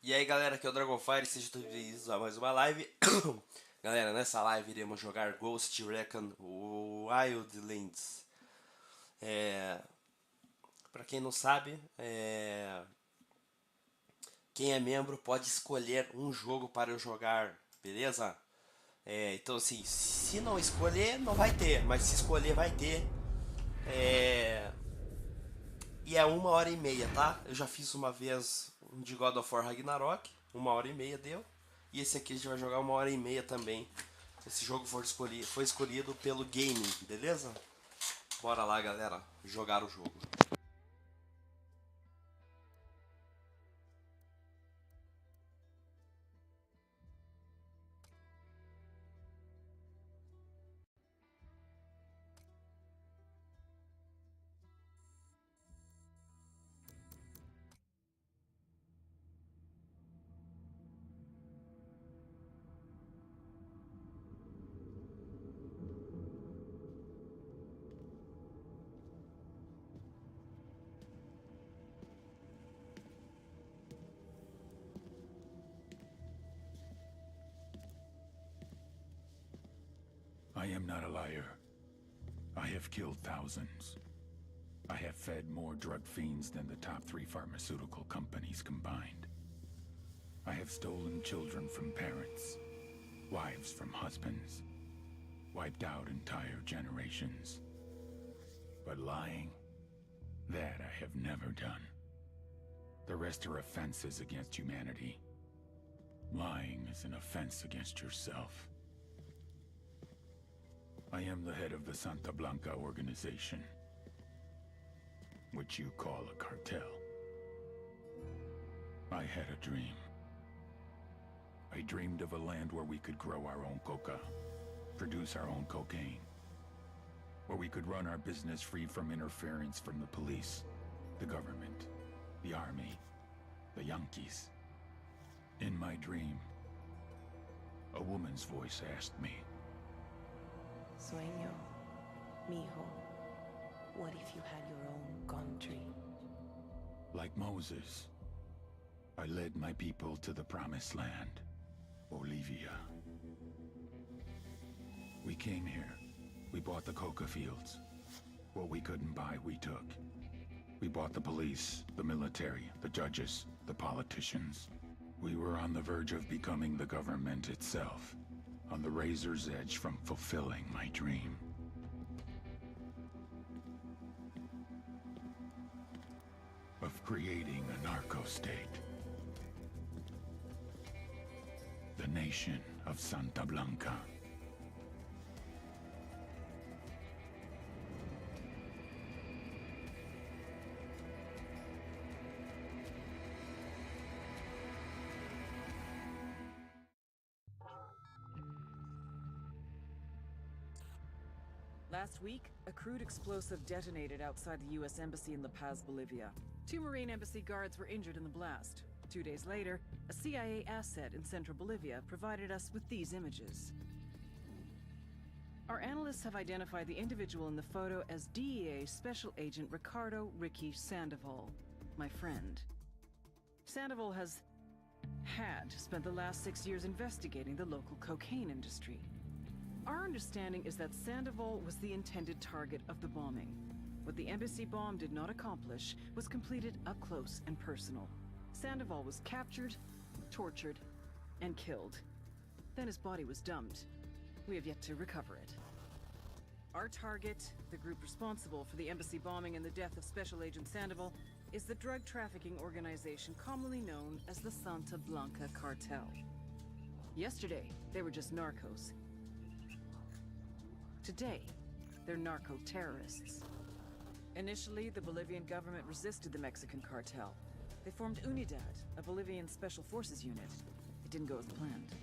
E aí galera, aqui é o Dragonfire, sejam todos bem-vindos a mais uma live. Galera, nessa live iremos jogar Ghost Recon Wildlands. Pra quem não sabe, quem é membro pode escolher um jogo para eu jogar, beleza? Então assim, se não escolher, não vai ter, mas se escolher, vai ter. E é 1h30, tá? Eu já fiz uma vez um de God of War Ragnarok, 1h30 deu. E esse aqui a gente vai jogar 1h30 também. Esse jogo foi escolhido pelo gaming, beleza? Bora lá, galera, jogar o jogo. I am not a liar. I have killed thousands. I have fed more drug fiends than the top 3 pharmaceutical companies combined. I have stolen children from parents, wives from husbands, wiped out entire generations. But lying, that I have never done. The rest are offenses against humanity. Lying is an offense against yourself. I am the head of the Santa Blanca organization, which you call a cartel. I had a dream. I dreamed of a land where we could grow our own coca, produce our own cocaine, where we could run our business free from interference from the police, the government, the army, the Yankees. In my dream, a woman's voice asked me, Sueño, mijo, what if you had your own country? like Moses, I led my people to the promised land, Bolivia. We came here. We bought the coca fields. What we couldn't buy, we took. We bought the police, the military, the judges, the politicians. We were on the verge of becoming the government itself, on the razor's edge from fulfilling my dream. Of creating a narco-state. The nation of Santa Blanca. Last week, a crude explosive detonated outside the U.S. Embassy in La Paz, Bolivia. 2 Marine Embassy guards were injured in the blast. 2 days later, a CIA asset in central Bolivia provided us with these images. Our analysts have identified the individual in the photo as DEA Special Agent Ricardo Ricky Sandoval, my friend. Sandoval had spent the last 6 years investigating the local cocaine industry. Our understanding is that Sandoval was the intended target of the bombing. What the embassy bomb did not accomplish was completed up close and personal. Sandoval was captured, tortured, and killed. Then his body was dumped. We have yet to recover it. Our target, the group responsible for the embassy bombing and the death of Special Agent Sandoval, is the drug trafficking organization commonly known as the Santa Blanca Cartel. Yesterday, they were just narcos. Today, they're narco-terrorists. Initially, the Bolivian government resisted the Mexican cartel. They formed UNIDAD, a Bolivian special forces unit. It didn't go as planned.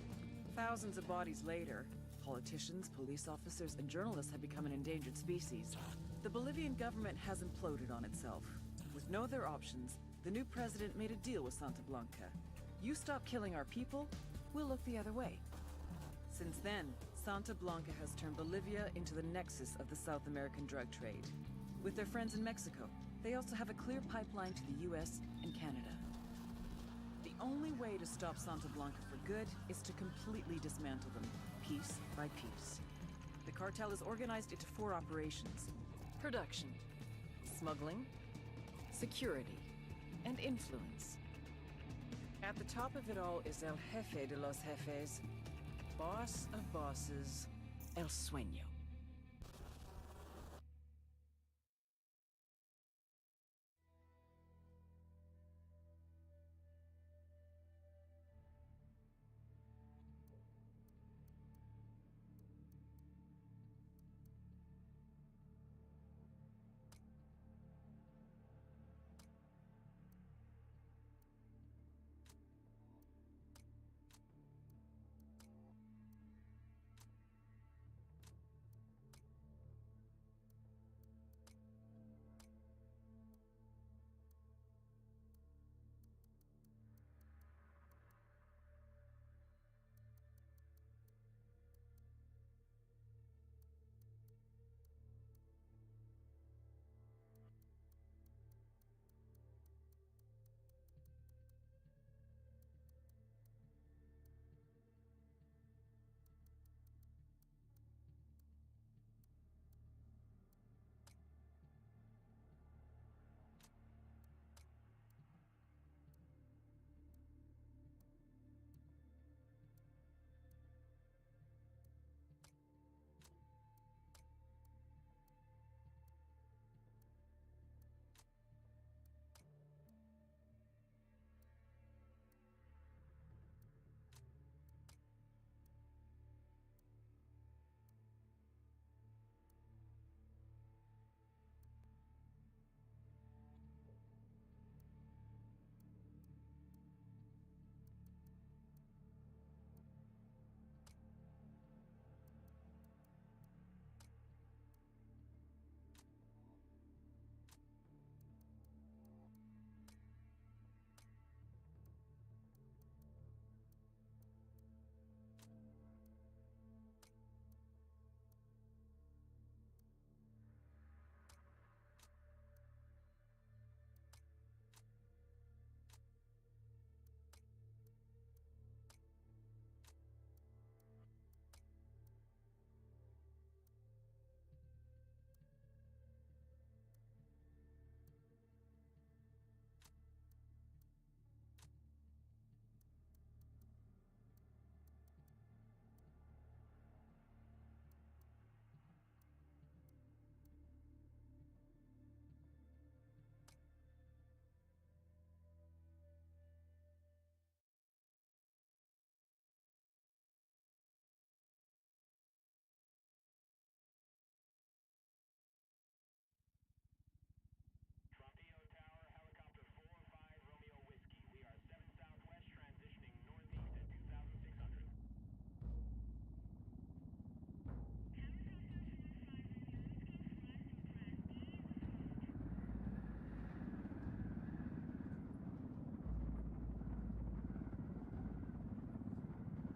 Thousands of bodies later, politicians, police officers, and journalists have become an endangered species. The Bolivian government has imploded on itself. With no other options, the new president made a deal with Santa Blanca. You stop killing our people, we'll look the other way. Since then, Santa Blanca has turned Bolivia into the nexus of the South American drug trade. With their friends in Mexico, they also have a clear pipeline to the US and Canada. The only way to stop Santa Blanca for good is to completely dismantle them, piece by piece. The cartel is organized into 4 operations: production, smuggling, security, and influence. At the top of it all is El Jefe de los Jefes, boss of bosses, El Sueño.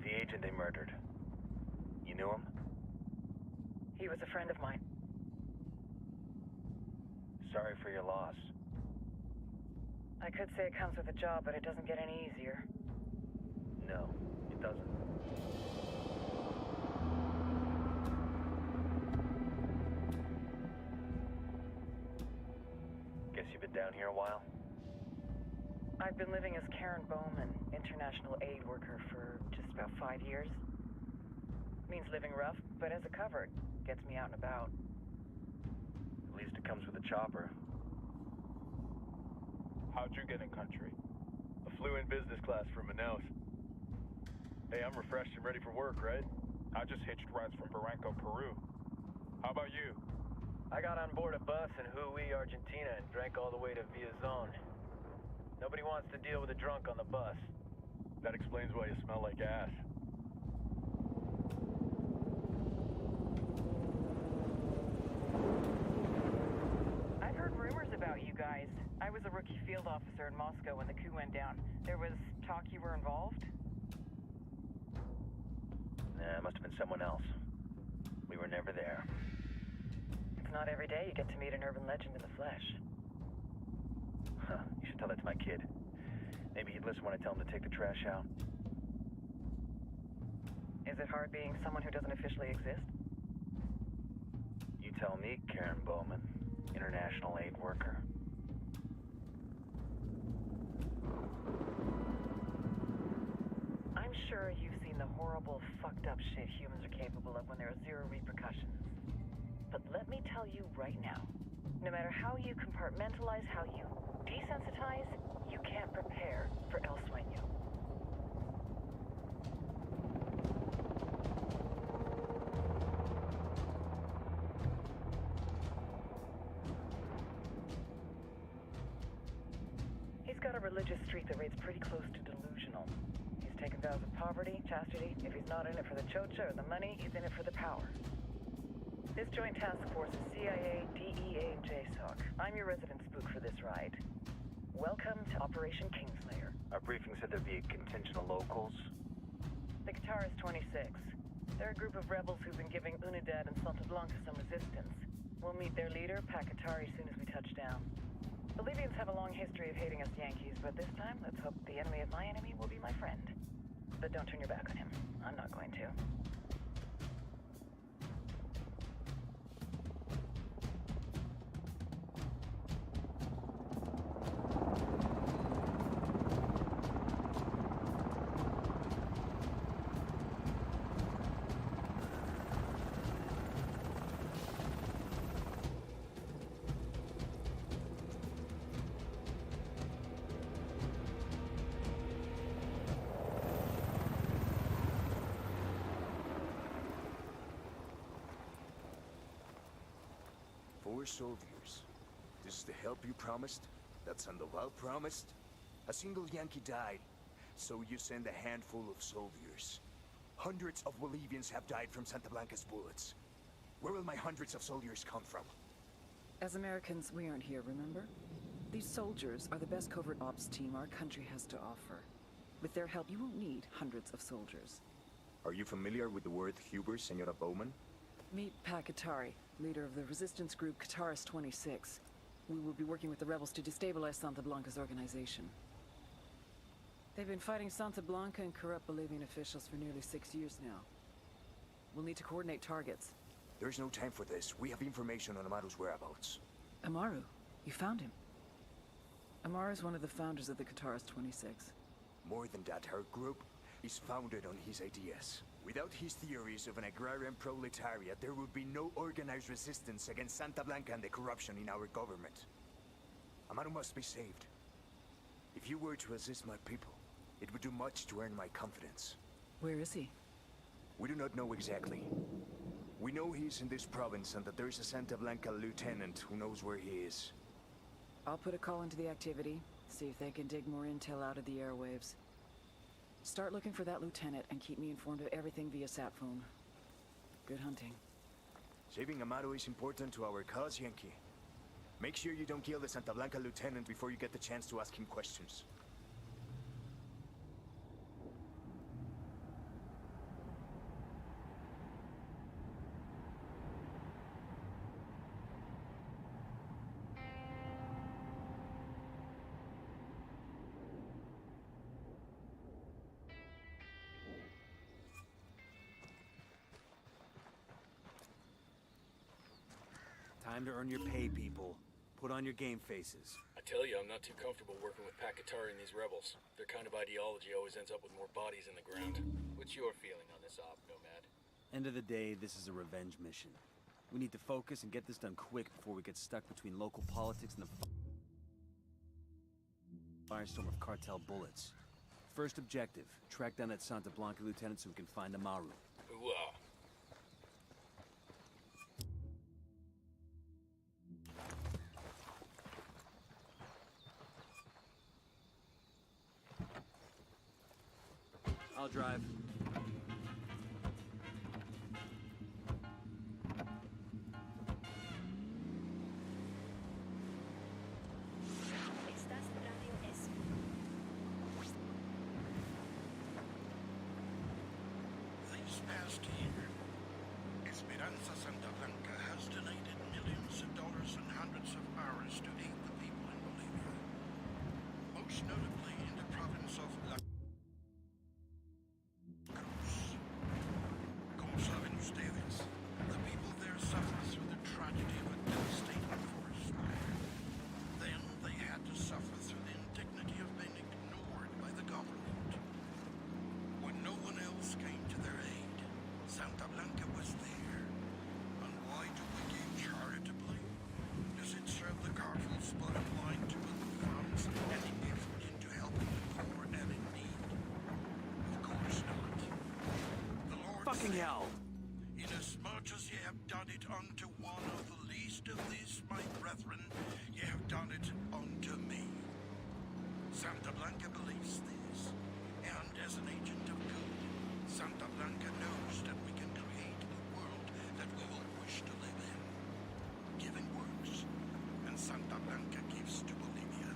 The agent they murdered. You knew him? He was a friend of mine. Sorry for your loss. I could say it comes with a job, but it doesn't get any easier. No, it doesn't. Guess you've been down here a while? I've been living as Karen Bowman, international aid worker, for just about 5 years. Means living rough, but as a cover, gets me out and about. At least it comes with a chopper. How'd you get in country? I flew in business class from Manaus. Hey, I'm refreshed and ready for work, right? I just hitched rides from Barranco, Peru. How about you? I got on board a bus in Jujuy, Argentina, and drank all the way to Villazón. Nobody wants to deal with a drunk on the bus. That explains why you smell like ass. I've heard rumors about you guys. I was a rookie field officer in Moscow when the coup went down. There was talk you were involved? Nah, it must have been someone else. We were never there. It's not every day you get to meet an urban legend in the flesh. Huh, you should tell that to my kid. Maybe he'd listen when I tell him to take the trash out. Is it hard being someone who doesn't officially exist? You tell me, Karen Bowman, international aid worker. I'm sure you've seen the horrible, fucked up shit humans are capable of when there are zero repercussions. But let me tell you right now, no matter how you compartmentalize, how you desensitize, you can't prepare for El Sueño. He's got a religious streak that rates pretty close to delusional. He's taken vows of poverty, chastity. If he's not in it for the chocha or the money, he's in it for the power. This joint task force is CIA, DEA, and JSOC. I'm your resident spook for this ride. Welcome to Operation Kingslayer. Our briefing said there'd be a contingent of locals. The Guitarist 26. They're a group of rebels who've been giving Unidad and Santa Blanca some resistance. We'll meet their leader, Pakatari, soon as we touch down. Bolivians have a long history of hating us Yankees, but this time, let's hope the enemy of my enemy will be my friend. But don't turn your back on him. I'm not going to. Four soldiers. This is the help you promised? That Sandoval promised? A single Yankee died, so you send a handful of soldiers. Hundreds of Bolivians have died from Santa Blanca's bullets. Where will my hundreds of soldiers come from? As Americans, we aren't here, remember? These soldiers are the best covert ops team our country has to offer. With their help, you won't need hundreds of soldiers. Are you familiar with the word Huber, Senora Bowman? Meet Pakatari, leader of the resistance group Guitarist 26. We will be working with the rebels to destabilize Santa Blanca's organization. They've been fighting Santa Blanca and corrupt Bolivian officials for nearly 6 years now. We'll need to coordinate targets. There's no time for this. We have information on Amaru's whereabouts. Amaru? You found him? Amaru is one of the founders of the Guitarist 26. More than that, her group is founded on his ideas. Without his theories of an agrarian proletariat, there would be no organized resistance against Santa Blanca and the corruption in our government. Amaru must be saved. If you were to assist my people, it would do much to earn my confidence. Where is he? We do not know exactly. We know he's in this province and that there's a Santa Blanca lieutenant who knows where he is. I'll put a call into the activity, see if they can dig more intel out of the airwaves. Start looking for that lieutenant and keep me informed of everything via sat phone. Good hunting. Saving Amaru is important to our cause, Yankee. Make sure you don't kill the Santa Blanca lieutenant before you get the chance to ask him questions. Time to earn your pay, people. Put on your game faces. I tell you, I'm not too comfortable working with Pakatari and these rebels. Their kind of ideology always ends up with more bodies in the ground. What's your feeling on this op, Nomad? End of the day, this is a revenge mission. We need to focus and get this done quick before we get stuck between local politics and the firestorm of cartel bullets. First objective, track down that Santa Blanca lieutenant so we can find Amaru. Ooh-ah. I'll drive. This past year, Esperanza Santa Blanca has donated millions of dollars and hundreds of hours to aid the people in Bolivia. Most notably in the province fucking hell! Inasmuch as ye have done it unto one of the least of these, my brethren, ye have done it unto me. Santa Blanca believes this, and as an agent of good, Santa Blanca knows that we can create a world that we will wish to live in. Giving works, and Santa Blanca gives to Bolivia.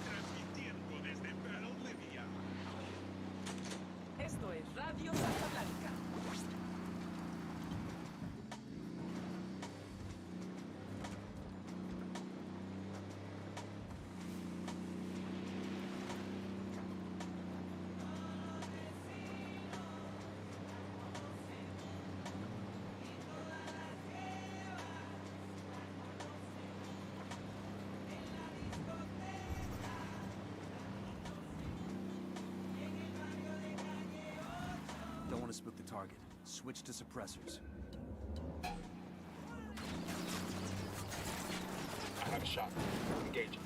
Transmitiendo desde Bolivia. Esto es Radio Santa Blanca. Don't want to spook the target. Switch to suppressors. I have a shot. Engaging.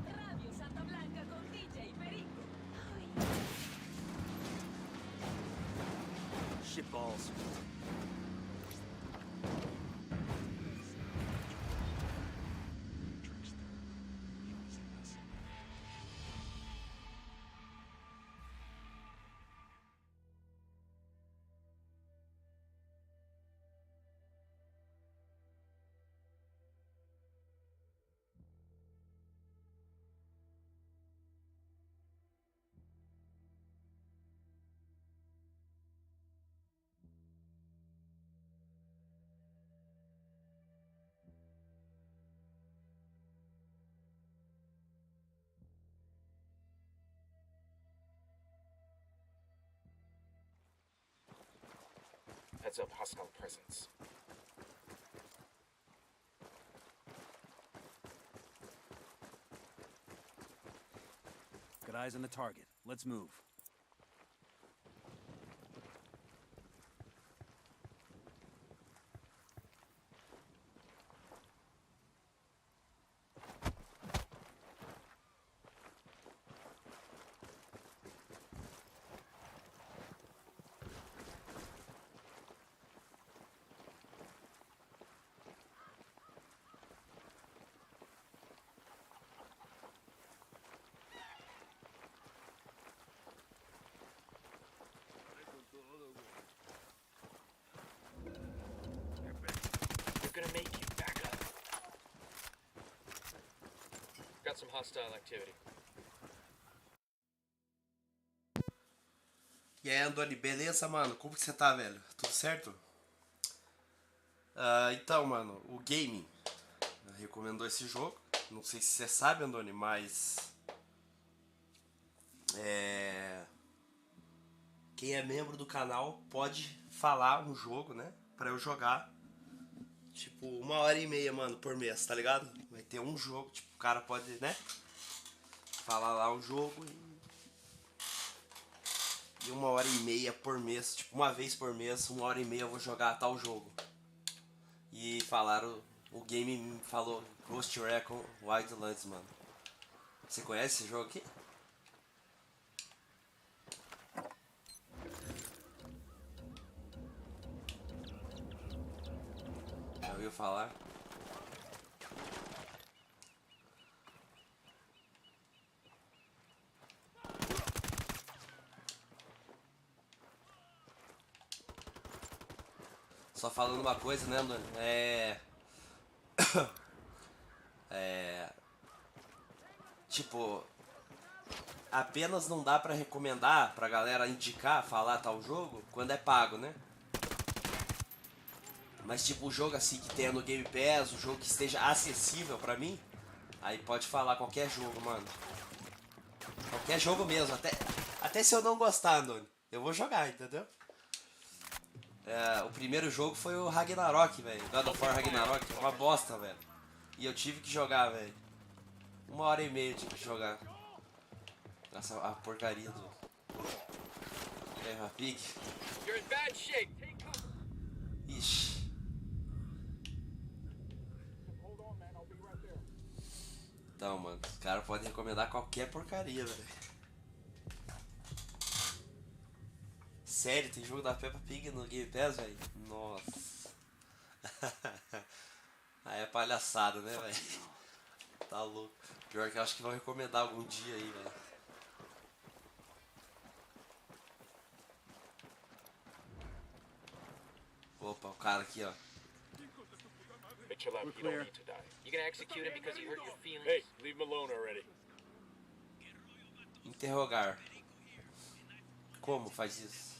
Radio Santa Blanca con DJ Perico. Shit balls. Heads up, hostile presence. Got eyes on the target. Let's move. Gonna make you back up. Got some hostile activity. E aí, Andoni, beleza, mano? Como que você tá, velho? Tudo certo? Então, mano, o Game recomendou esse jogo. Não sei se você sabe, Andoni, mas... Quem é membro do canal pode falar um jogo, né? Pra eu jogar. Tipo, 1h30, mano, por mês, tá ligado? Vai ter um jogo, tipo, o cara pode, né? Falar lá o jogo e 1h30 por mês, tipo, uma vez por mês, 1h30 eu vou jogar tal jogo. E falaram, o game me falou Ghost Recon Wildlands, mano. Você conhece esse jogo aqui? Já ouviu falar? Só falando uma coisa, né, Andoni? Tipo, apenas não dá pra recomendar pra galera indicar, falar tal jogo quando é pago, né? Mas tipo, o jogo assim que tenha no Game Pass, o jogo que esteja acessível pra mim, aí pode falar qualquer jogo, mano. Qualquer jogo mesmo, até se eu não gostar, Andoni, eu vou jogar, entendeu? O primeiro jogo foi o Ragnarok, velho. God of War Ragnarok, uma bosta, velho. E eu tive que jogar, velho. 1h30 eu tive que jogar. Essa a porcaria do Peppa Pig. You're in bad shape. Ixi. Então, mano, os caras podem recomendar qualquer porcaria, velho. Sério, tem jogo da Peppa Pig no Game Pass, velho? Nossa. Aí é palhaçada, né, velho? Tá louco. Pior que eu acho que vão recomendar algum dia aí, velho. Opa, o cara aqui, ó. Chill out, you don't need to die. You gonna execute him because he hurt your feelings? Hey, leave him alone already. Interrogar. Como faz isso?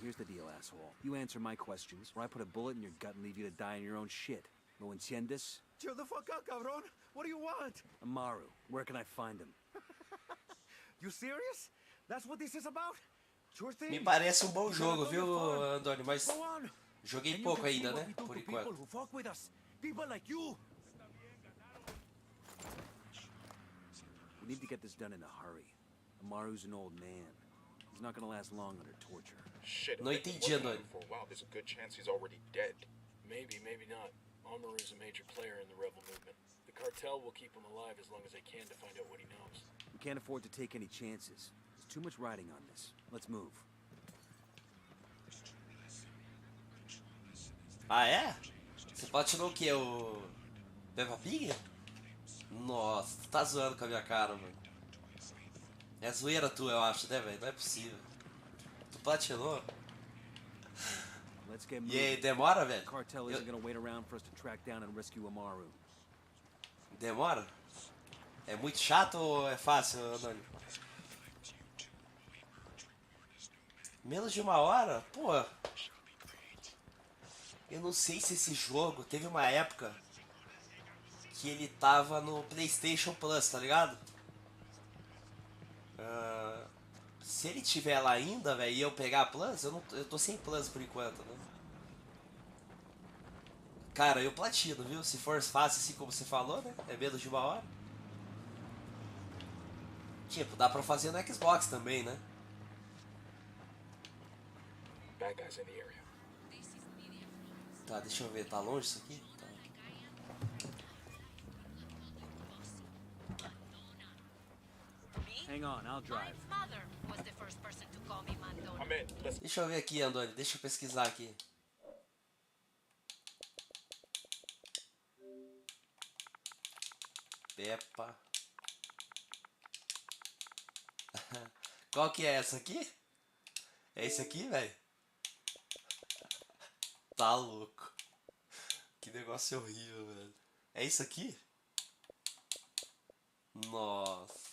Here's the deal, asshole. You answer my questions, or I put a bullet in your gut and leave you to die in your own shit. ¿Lo entiendes? Chill the fuck out, cabrón. What do you want? Amaru, where can I find him? You serious? That's what this is about? Sure thing. Me parece um bom jogo, viu, Andoni? Mas joguei pouco ainda, né? Por enquanto. People like you. We need to get this done in a hurry. Amaru's an old man. He's not gonna last long under torture. Shit, Não entendi, Andoni. for a while, there's a good chance he's already dead. Maybe, maybe not. Amaru's a major player in the rebel movement. The cartel will keep him alive as long as they can to find out what he knows. We can't afford to take any chances. There's too much riding on this. Let's move. Ah, é? Você platinou o quê? O Peppa Pig? Nossa, tu tá zoando com a minha cara, mano. É zoeira tua, eu acho, né, velho? Não é possível. Tu platinou? E aí, demora, velho? Demora? É muito chato ou é fácil, Andoni? Menos de 1 hora? Pô. Eu não sei se esse jogo teve uma época que ele tava no PlayStation Plus, tá ligado? Se ele tiver lá ainda, velho, e eu pegar a Plus, eu tô sem Plus por enquanto, né? Cara, eu platino, viu? Se for fácil assim como você falou, né? É menos de 1 hora. Tipo, dá pra fazer no Xbox também, né? Bad guys in the area. Tá, deixa eu ver, tá longe isso aqui? Tá. Hang on, I'll drive. Deixa eu ver aqui, Andoni, deixa eu pesquisar aqui. Peppa. Qual que é essa aqui? É esse aqui, velho? Tá louco. Que negócio horrível, velho. É isso aqui? Nossa.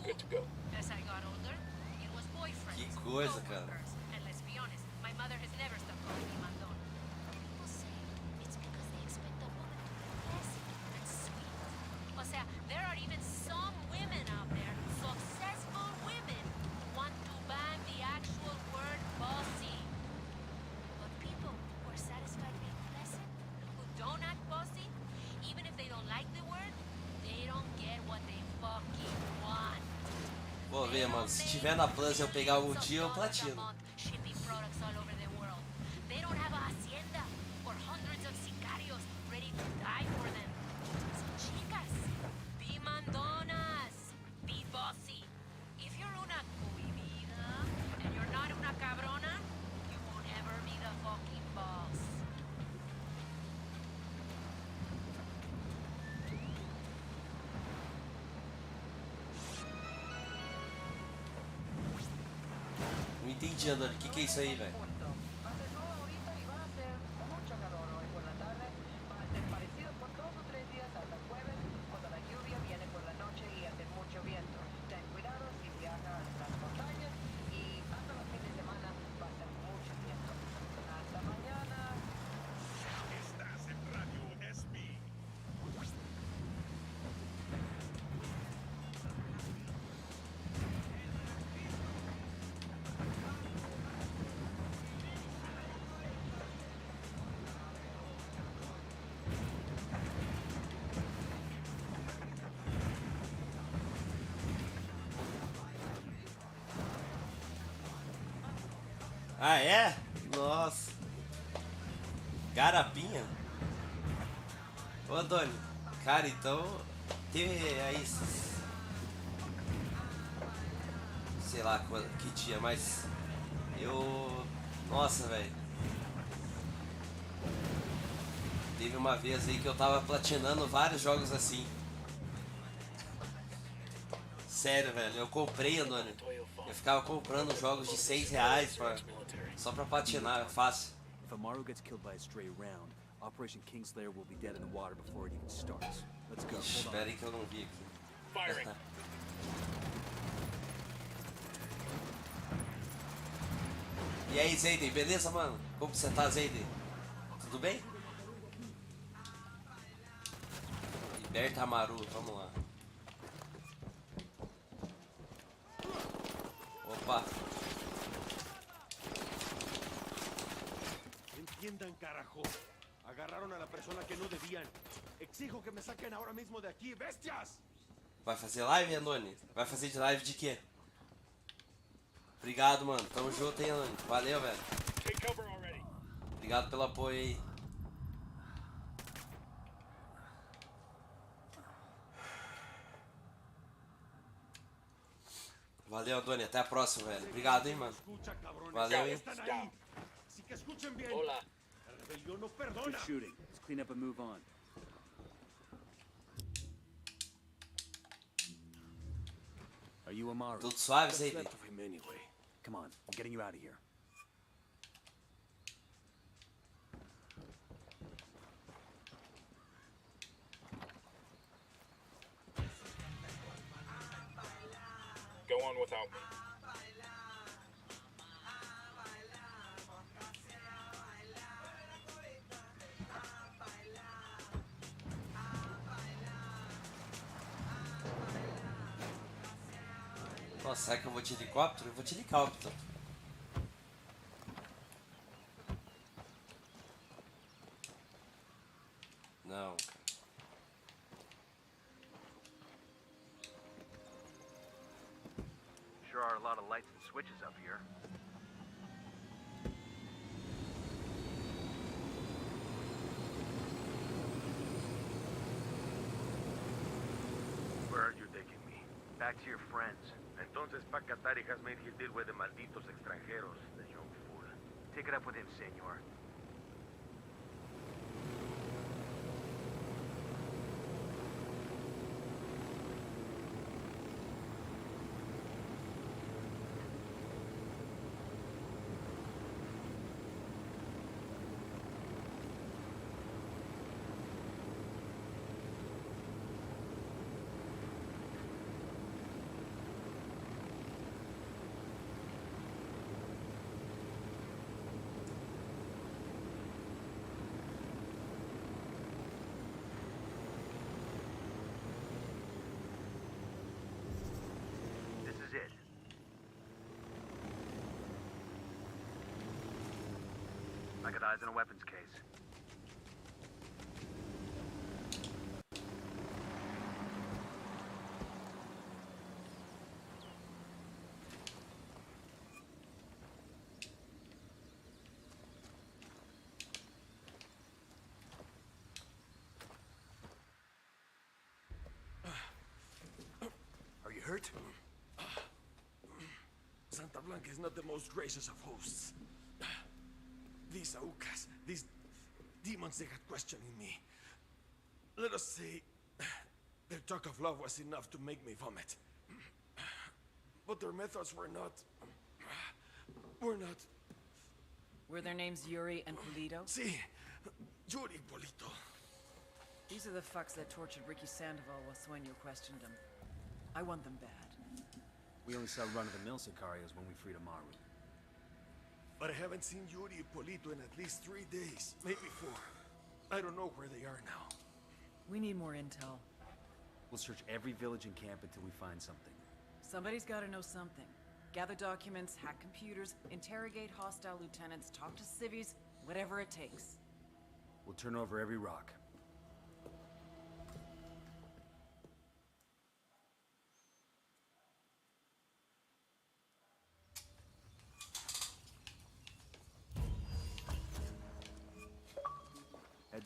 Good to go. Que coisa, cara. There are even some women out there, successful women, want to bang the actual word bossy. But people who are satisfied being pleasant, who don't act bossy, even if they don't like the word, they don't get what they fucking want. Vou ver, mano. Se tiver na Plus eu pegar algum dia, eu platino. Shipping products all over the world. They don't have a hacienda or hundreds of sicarios ready to die for them. So chicas, be mandonas, be bossy. If you're una cohibida and you're not una cabrona, you won't ever be the fucking boss. Não entendi, Andoni. O que é isso aí, velho? Ah, é? Nossa. Garapinha? Ô, Antônio. Cara, então... Teve aí... Sei lá que dia, mas... Eu... Nossa, velho. Teve uma vez aí que eu tava platinando vários jogos assim. Sério, velho. Eu comprei, Antônio. Eu ficava comprando jogos de R$6 só pra platinar, fácil. If Amaru gets killed by a stray round, Operation Kingslayer will be dead in the water before it even starts. Let's go. Espera aí que eu não vi aqui. E aí, Zayden, beleza, mano? Como você tá, Zayden? Tudo bem? Liberta Amaru, vamos lá. Opa. Entiendan, carajo. Agarraron a la persona que no debían. Exijo que me saquen ahora mismo de aquí, bestias. Vai fazer live, Andoni? Vai fazer de live de quê? Obrigado, mano. Tamo junto, hein, Andoni. Valeu, velho. Obrigado pelo apoio aí. Valeu, Andoni. Até a próxima, velho. Obrigado, hein, mano. Valeu, hein. Olá. Good shooting. Let's clean up and move on. Are you Amaru? Tudo suave, Zayden? Anyway. Come on, I'm getting you out of here. Go on without me. Nossa, será que eu vou de helicóptero? Eu vou de helicóptero. Não, cara. Sure are a lot of lights and switches up here. Where are you taking me? Back to your friends. Entonces, Pacatari has made his deal with the malditos extranjeros, the young fool. Take it up with him, senor. I got eyes on a weapons case. Are you hurt? Santa Blanca is not the most gracious of hosts. These Aucas, these demons, they got questioning me. Let us say, their talk of love was enough to make me vomit. But their methods were not... Were their names Yuri and Polito? Si, Yuri Polito. These are the fucks that tortured Ricky Sandoval while Sueño questioned him. I want them bad. We only saw run-of-the-mill Sicarios when we freed Amaru. But I haven't seen Yuri and Polito in at least 3 days, maybe 4. I don't know where they are now. We need more intel. We'll search every village and camp until we find something. Somebody's gotta know something. Gather documents, hack computers, interrogate hostile lieutenants, talk to civvies, whatever it takes. We'll turn over every rock.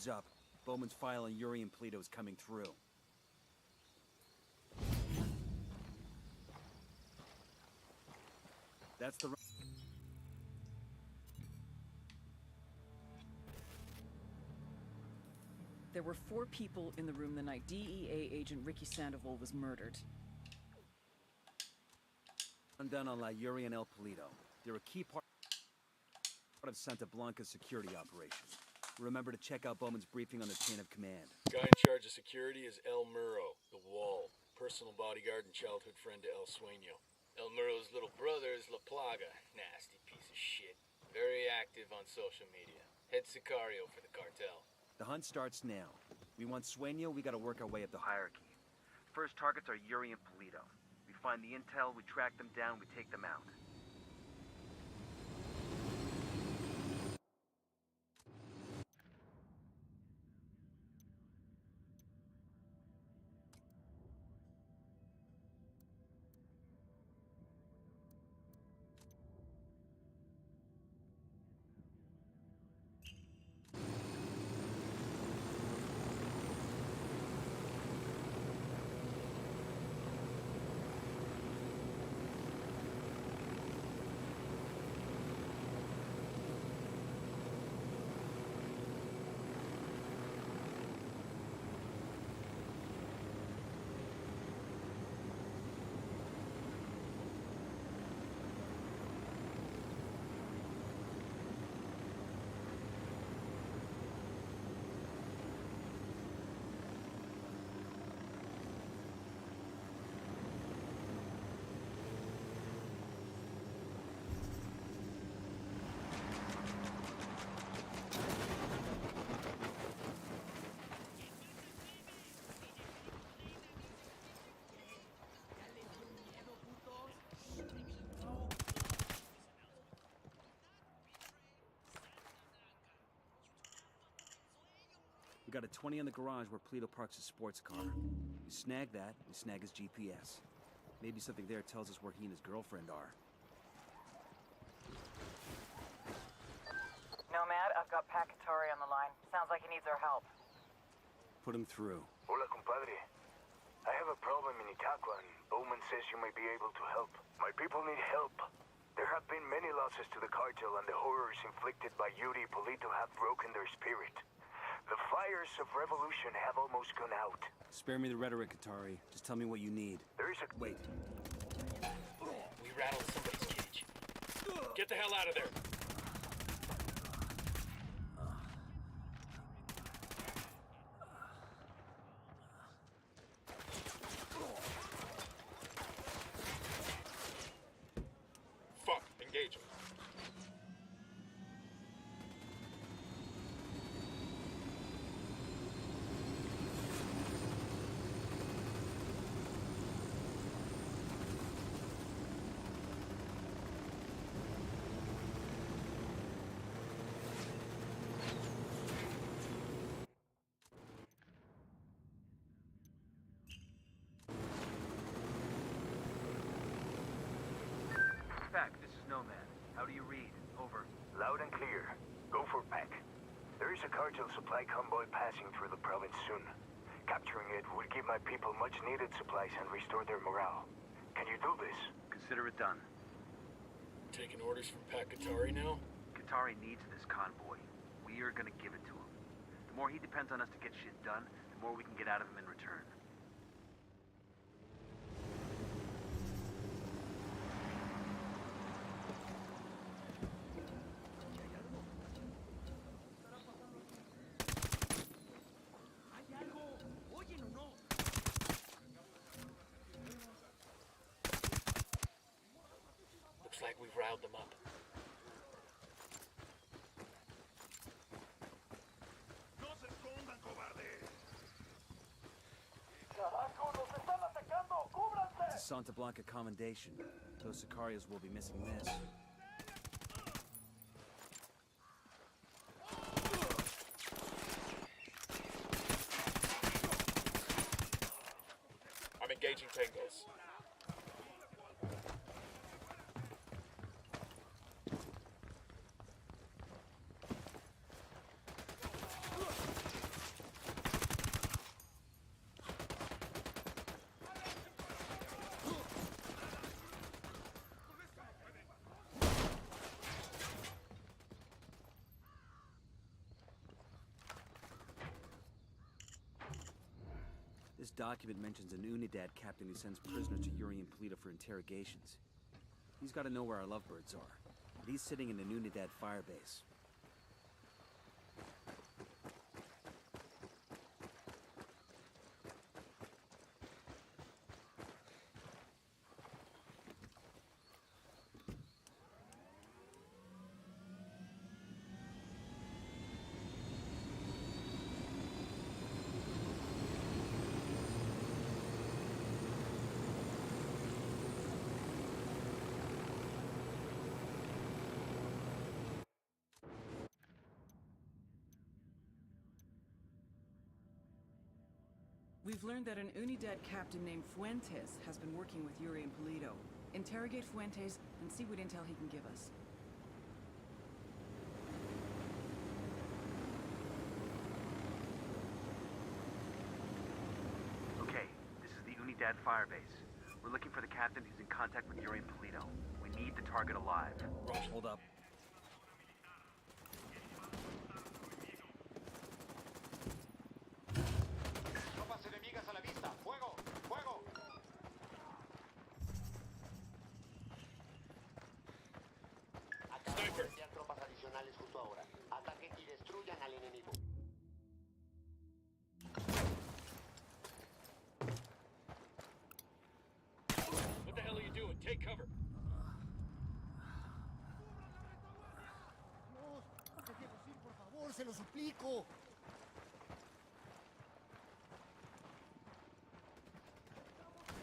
Heads up. Bowman's file on Yuri and Polito is coming through. That's the... There were 4 people in the room the night DEA agent Ricky Sandoval was murdered. Undone on La Yuri and El Polito. They're a key part of Santa Blanca's security operation. Remember to check out Bowman's briefing on the chain of command. Guy in charge of security is El Muro, the Wall. Personal bodyguard and childhood friend to El Sueño. El Muro's little brother is La Plaga. Nasty piece of shit. Very active on social media. Head Sicario for the cartel. The hunt starts now. We want Sueño, we gotta work our way up the hierarchy. First targets are Yuri and Polito. We find the intel, we track them down, we take them out. We got a 20 in the garage where Polito parks his sports car. We snag that, we snag his GPS. Maybe something there tells us where he and his girlfriend are. Nomad, I've got Pacatari on the line. Sounds like he needs our help. Put him through. Hola, compadre. I have a problem in Itaqua, and Bowman says you may be able to help. My people need help. There have been many losses to the cartel, and the horrors inflicted by Yuri and Polito have broken their spirit. The fires of revolution have almost gone out. Spare me the rhetoric, Atari. Just tell me what you need. There is a... Wait. We rattled somebody's cage. Get the hell out of there! Fuck, engage him. This is Nomad. How do you read? Over. Loud and clear. Go for Pac. There is a cartel supply convoy passing through the province soon. Capturing it would give my people much needed supplies and restore their morale. Can you do this? Consider it done. Taking orders from Pacatari now? Katari needs this convoy. We are gonna give it to him. The more he depends on us to get shit done, the more we can get out of him in return. Looks like we've riled them up. It's a Santa Blanca commendation. Those Sicarios will be missing this. I'm engaging Tangos. This document mentions an Unidad captain who sends prisoners to Yuri and Polito for interrogations. He's got to know where our lovebirds are. But he's sitting in an Unidad firebase. We've learned that an Unidad captain named Fuentes has been working with Yuri and Polito. Interrogate Fuentes and see what intel he can give us. Okay, this is the Unidad firebase. We're looking for the captain who's in contact with Yuri and Polito. We need the target alive. Roger. Hold up. Sniper! Tropas adicionales justo ahora. Ataquen y destruyan al enemigo. What the hell are you doing? Take cover! Déjenos ir, por favor, se lo suplico.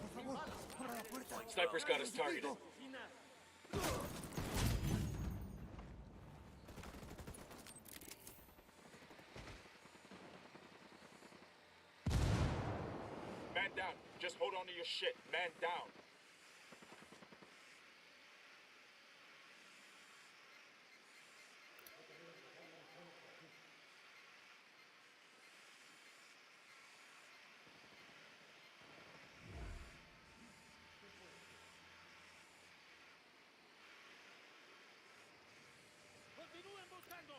Por favor, abra la puerta. Sniper's got us targeted. Man down. Just hold on to your shit. Man down. ¡Continúen buscando!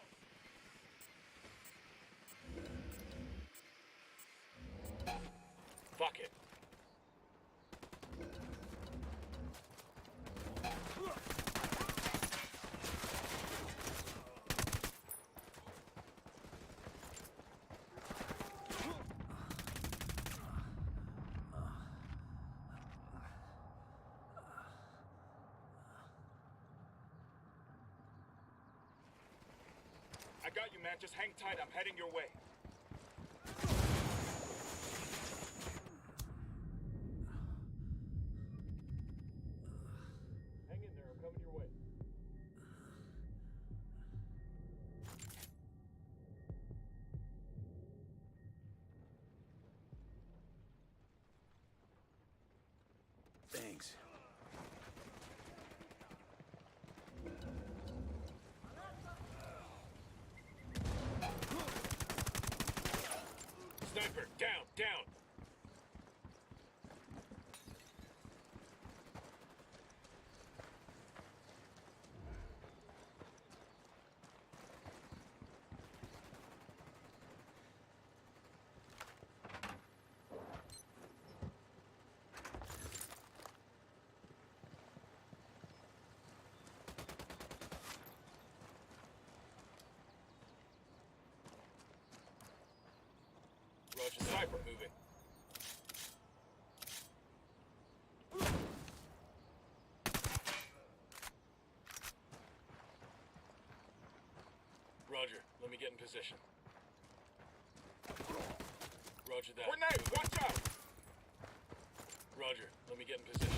Fuck it. I got you, man. Just hang tight. I'm heading your way. Hang in there. I'm coming your way. Thanks. Sniper, down, down. Roger, sniper moving. Roger, let me get in position. Roger that. Grenade, watch out! Roger, let me get in position.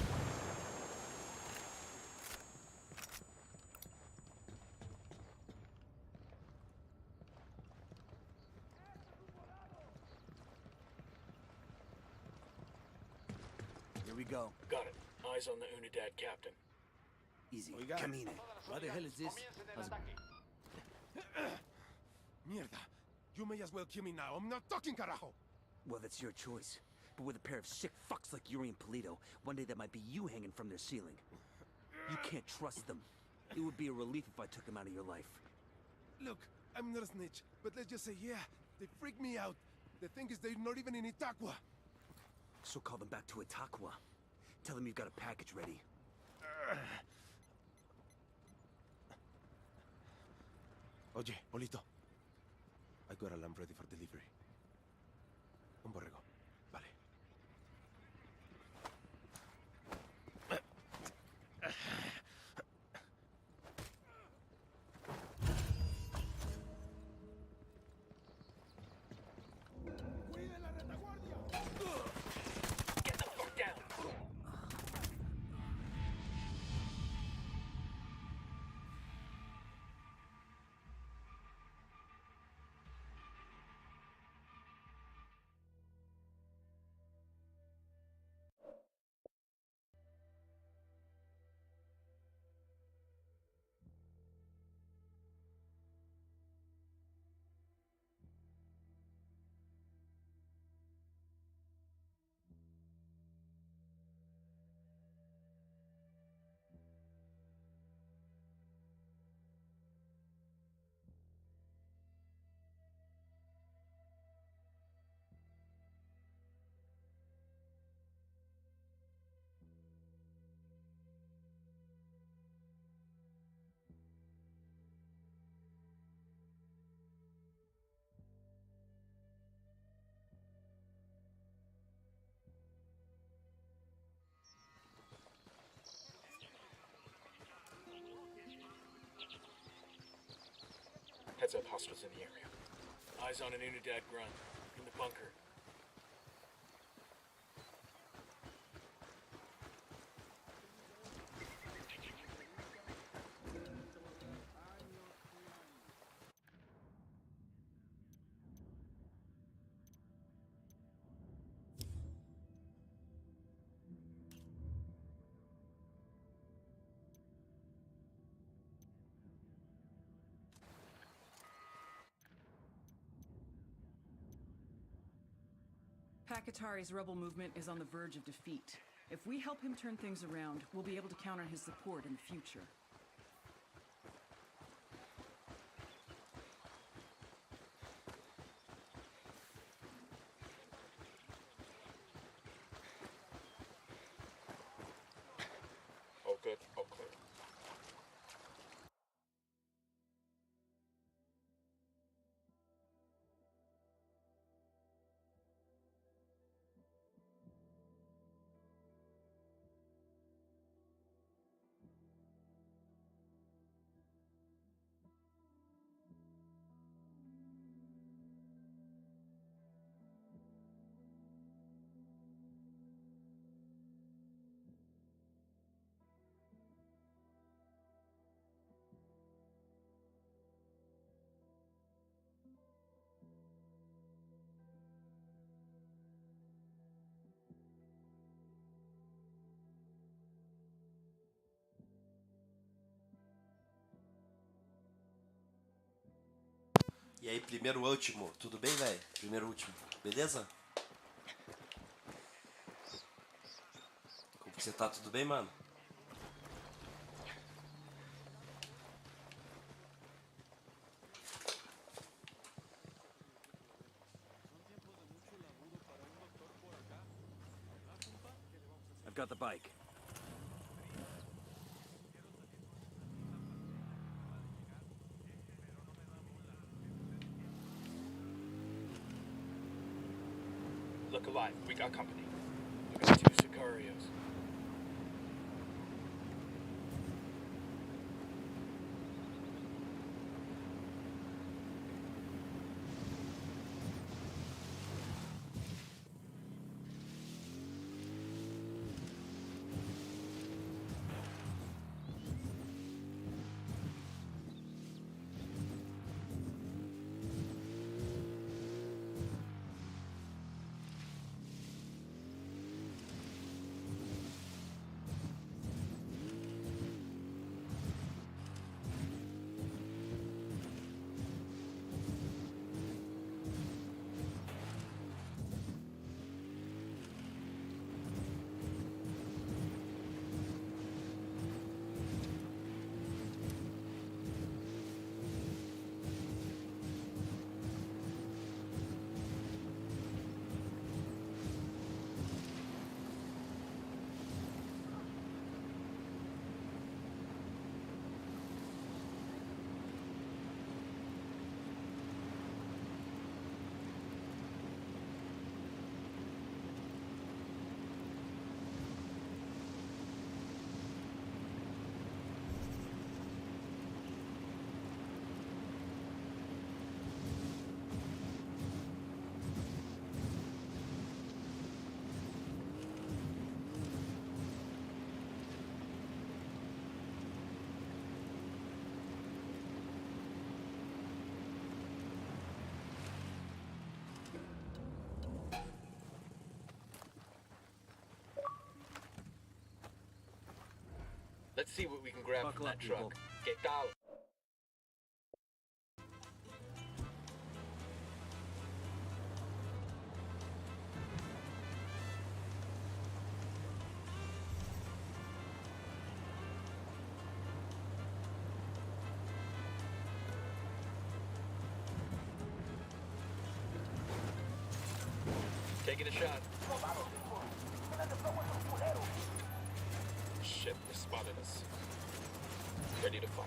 Here we go. Got it. Eyes on the Unidad captain. Easy. Oiga. Camine. What the hell is this? Mierda. You may as well kill me now. I'm not talking, carajo. Well, that's your choice. But with a pair of sick fucks like Yuri and Polito, one day that might be you hanging from their ceiling. You can't trust them. It would be a relief if I took them out of your life. Look, I'm not a snitch, but let's just say, yeah, they freak me out. The thing is, they're not even in Itaqua. So call them back to Itaqua. Tell them you've got a package ready. Oye, Polito. I got a lamb ready for delivery. Un borrego. Vale. Get the fuck down! Heads up, hostiles in the area. Eyes on an Unidad grunt. In the bunker. Pakatari's rebel movement is on the verge of defeat. If we help him turn things around, we'll be able to count on his support in the future. All good, all clear. E aí, primeiro último, tudo bem, velho? Primeiro último, beleza? Como que você tá? Tudo bem, mano? I've got the bike. Look alive, we got company. We got 2 Sicarios. Let's see what we can grab Buckle from that up, people. truck. ¿Qué tal? Taking a shot. Shit, they spotted us. Ready to fire.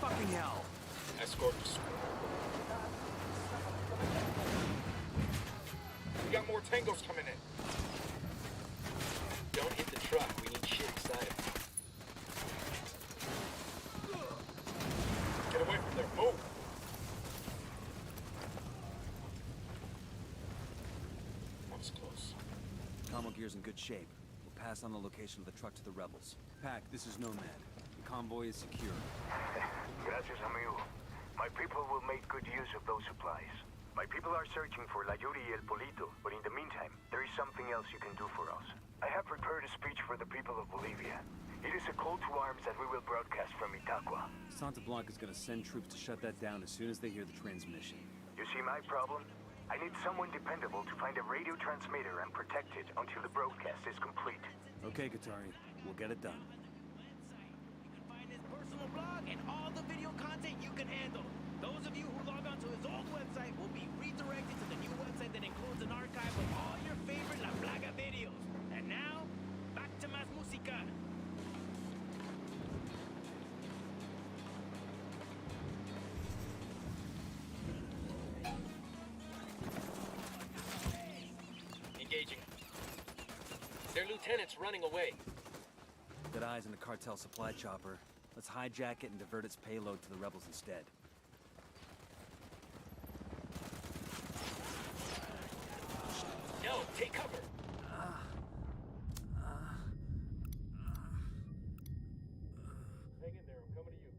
Fucking hell! Escort to school. We got more tangos coming in. Don't hit the truck. We need shit inside it. Get away from there. Move! That was close. Commo gear's in good shape. We'll pass on the location of the truck to the rebels. Pack, this is Nomad. The convoy is secure. Gracias, amigo. My people will make good use of those supplies. My people are searching for La Yuri y El Polito, but in the meantime, there is something else you can do for us. I have prepared a speech for the people of Bolivia. It is a call to arms that we will broadcast from Itaqua. Santa Blanca's gonna send troops to shut that down as soon as they hear the transmission. You see my problem? I need someone dependable to find a radio transmitter and protect it until the broadcast is complete. Okay, Katari. We'll get it done. Personal blog and all the video content you can handle. Those of you who log on to his old website will be redirected to the new website that includes an archive of all your favorite La Plaga videos. And now, back to más música. Engaging. Their lieutenant's running away. Got eyes on the cartel supply chopper. Let's hijack it and divert its payload to the rebels instead. No, take cover. Hang in there, I'm coming to you.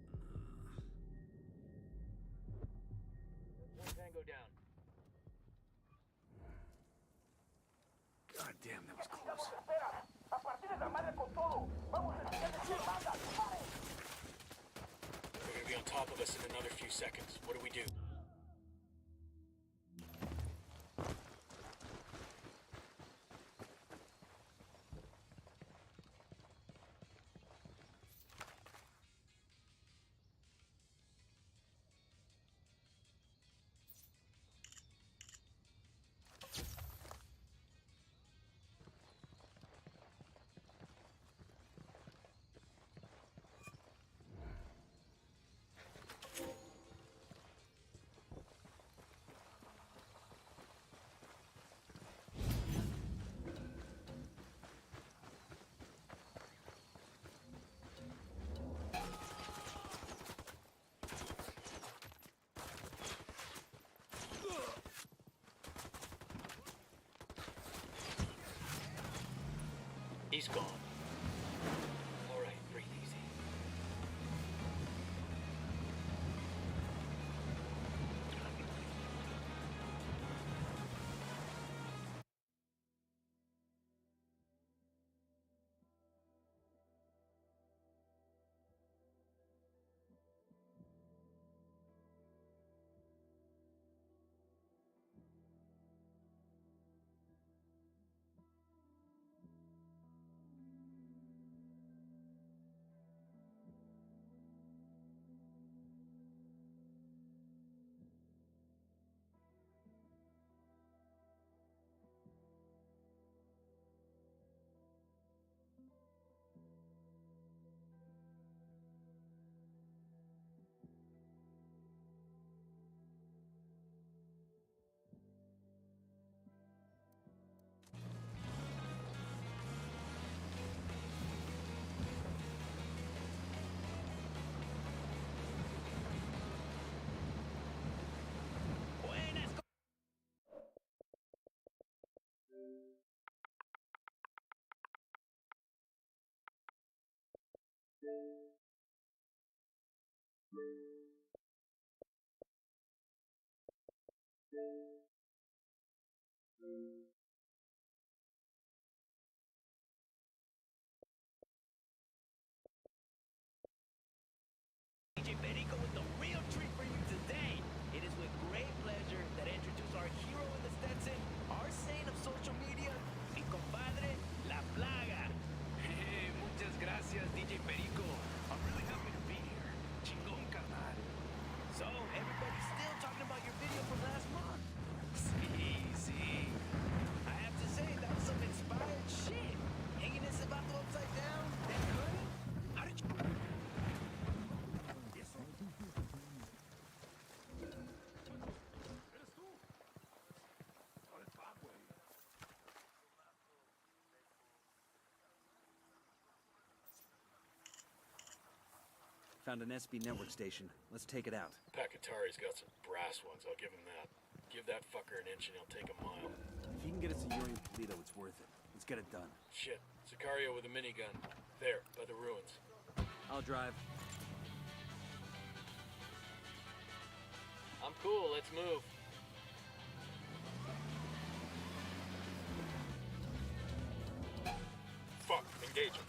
One tango down. God damn, that was close. They're gonna be on top of us in another few seconds. What do we do? He's gone. All right, breathe easy. DJ Perico with the real treat for you today. It is with great pleasure that I introduce our hero in the Stetson, our saint of social media, mi compadre, La Plaga. Hey, muchas gracias, DJ Perico. I'm really happy to be here. Chingón, carnal. So, everybody's still talking about your video from last month. Sí. I have to say, that was some inspired shit. Hanging ese vato upside down, that hoodie. How did you... Found an SB network station. Let's take it out. Pakatari's got some brass ones, I'll give him that. Give that fucker an inch and he'll take a mile. If he can get us to Yuri and Polito, it's worth it. Let's get it done. Shit, Sicario with a minigun. There, by the ruins. I'll drive. I'm cool, let's move. Fuck, engage him.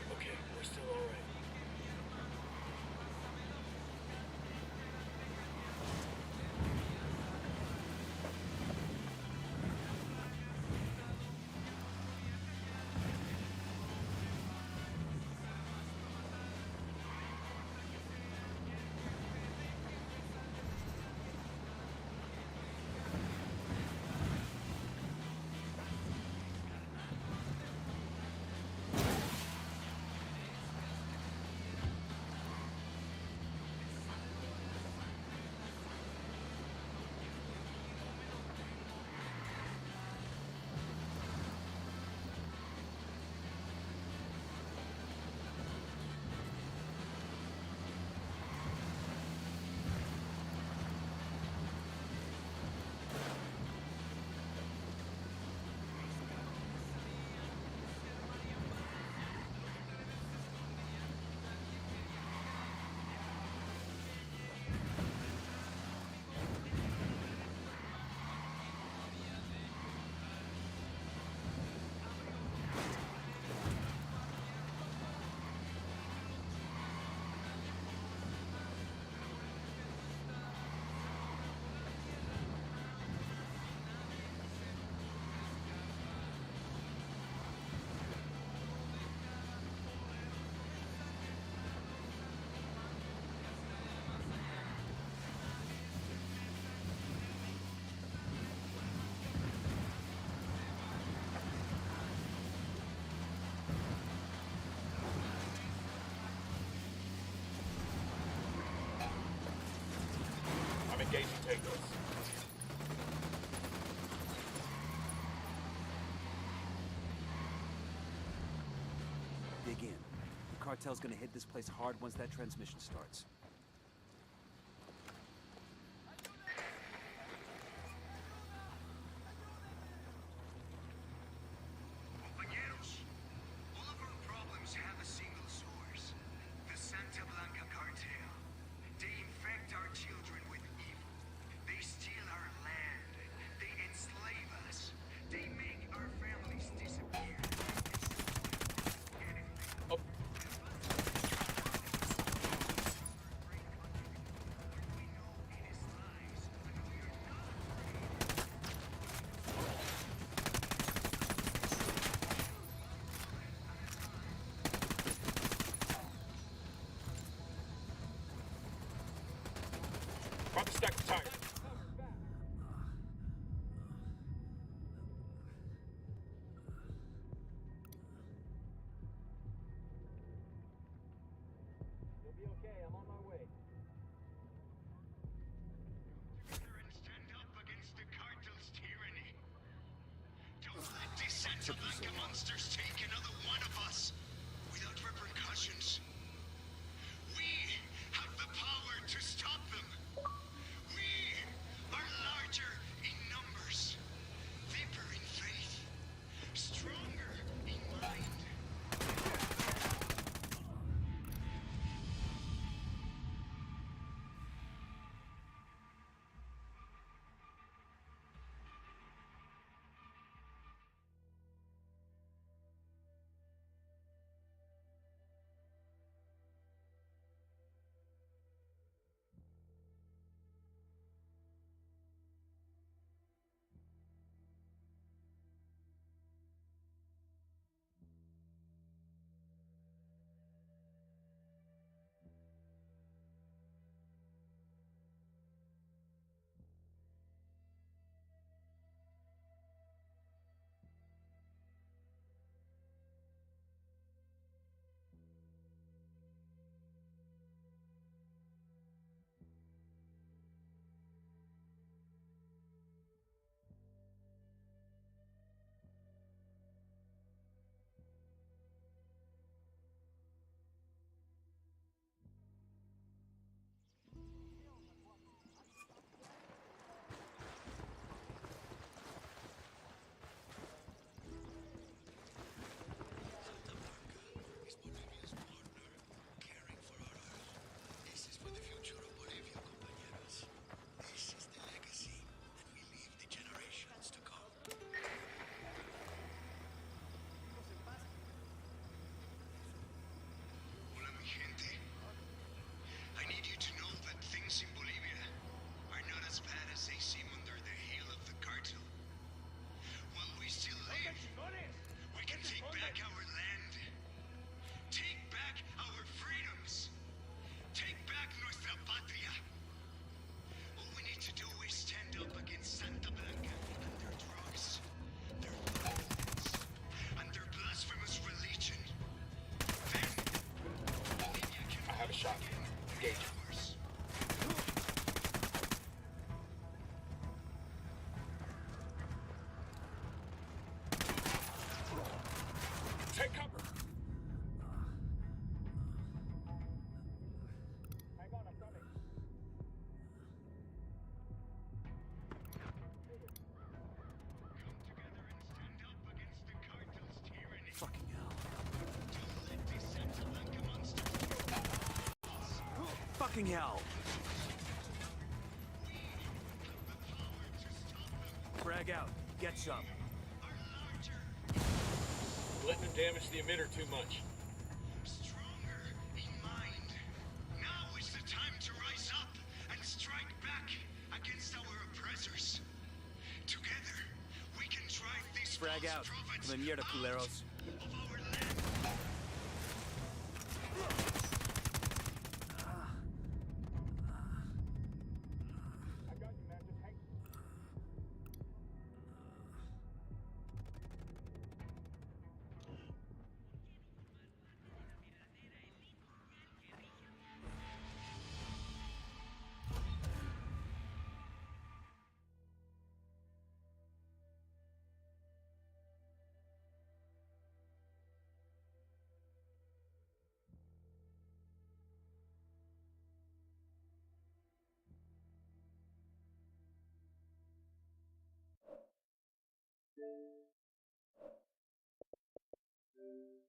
Okay, we're still alright. I'm engaging Temos. Dig in. The cartel's gonna hit this place hard once that transmission starts. Compañeros, all of our problems have a single source. The Santa Blanca cartel. They infect our children with evil. They steal our land. They enslave us. They make our families disappear. Casablanca monsters take another one of us without repercussions. We have the power to stop them. We are larger in numbers, deeper in faith, stronger in mind. Take cover! Hang on, I'm coming. Fucking hell. Fucking hell! Frag out. Get some. Letting them damage the emitter too much. Stronger in mind. Now is the time to rise up and strike back against our oppressors. Together, we can drive these Frag false out. prophets Come mierda, culeros. of our land. I got you, man. Just hang.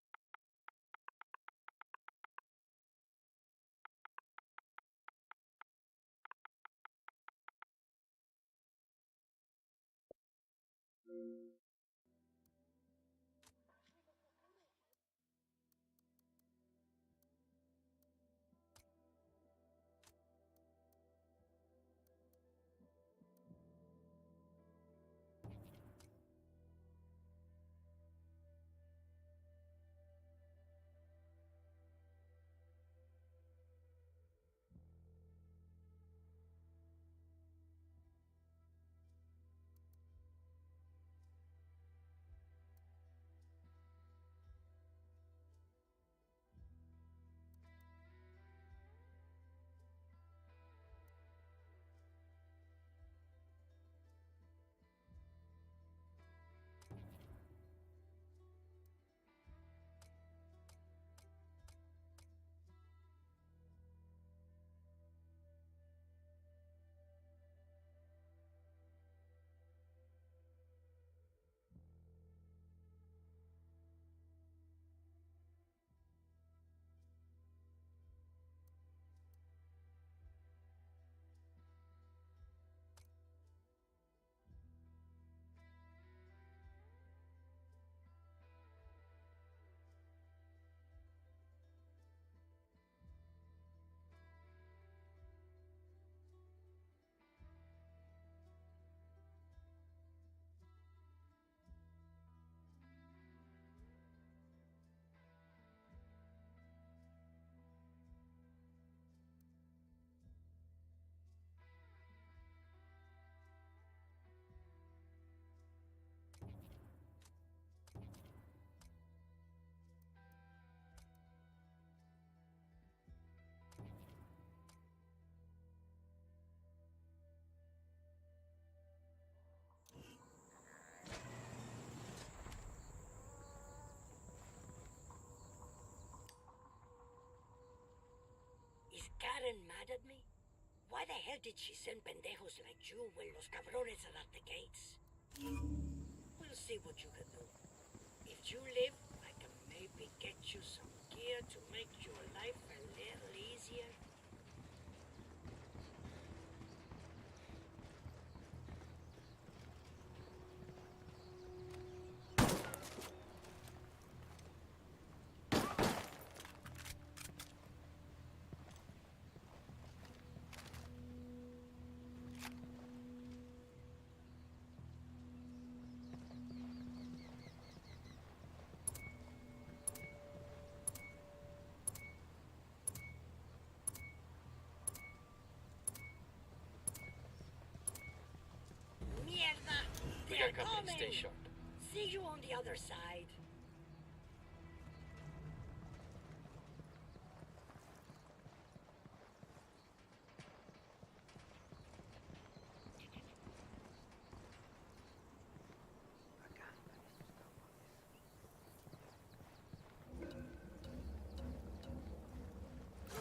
mad at me? Why the hell did she send pendejos like you when los cabrones are at the gates? We'll see what you can do. If you live, I can maybe get you some gear to make your life a little easier. We got company. Stay sharp. See you on the other side.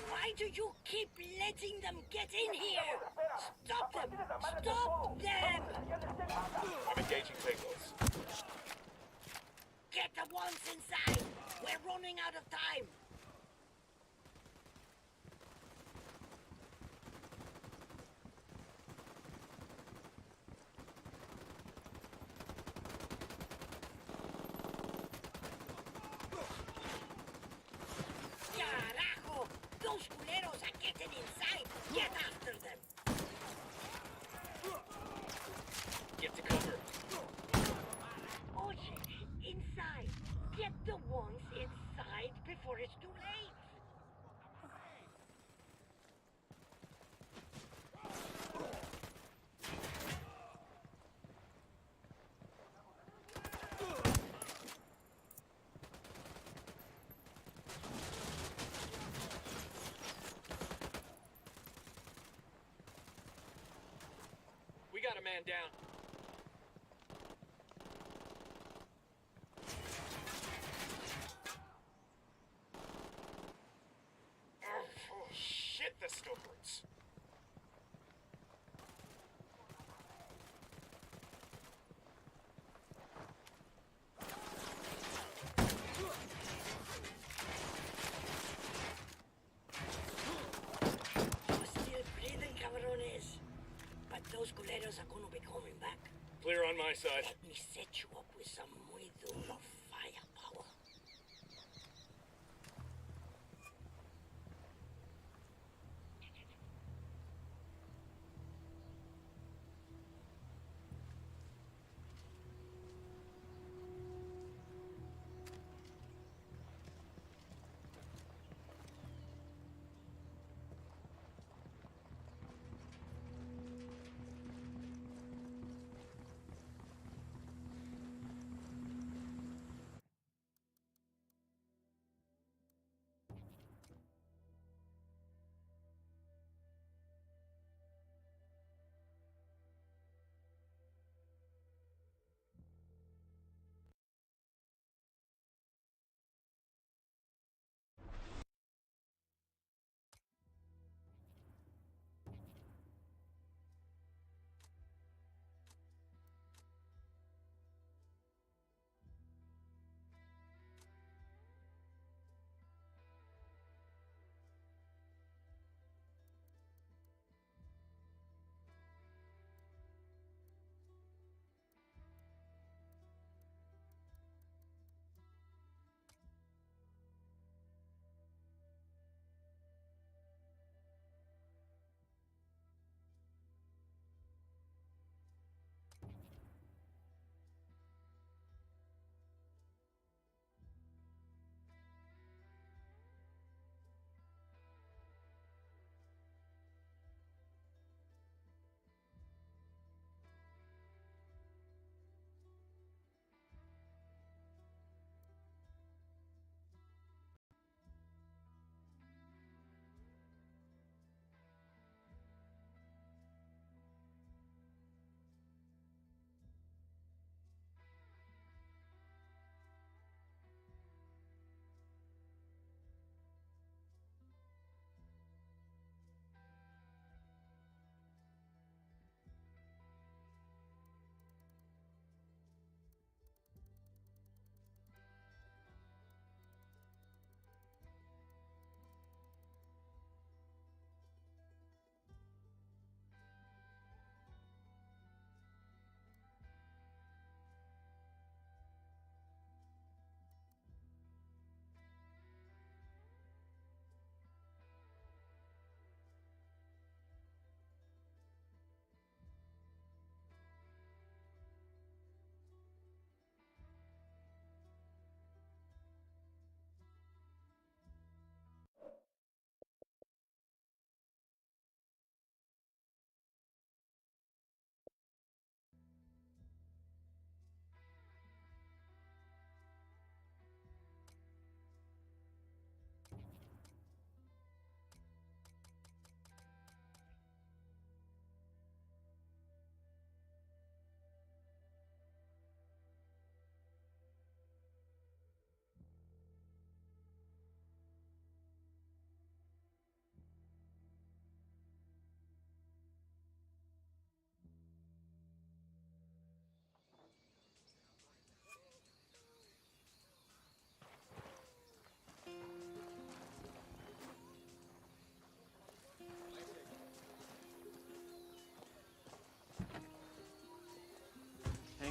Why do you keep letting them get in here? Stop them! Stop them! I'm engaging payloads. Get the ones inside! We're running out of time! Carajo! Those culeros are getting inside! Get after them! Get to cover. Oye, inside! Get the ones inside before it's too late! We got a man down. Oh shit, this still hurts. You're still breathing, cabrones. But those culeros are gonna be coming back. Clear on my side. Let me set you up with some muy duro firepower.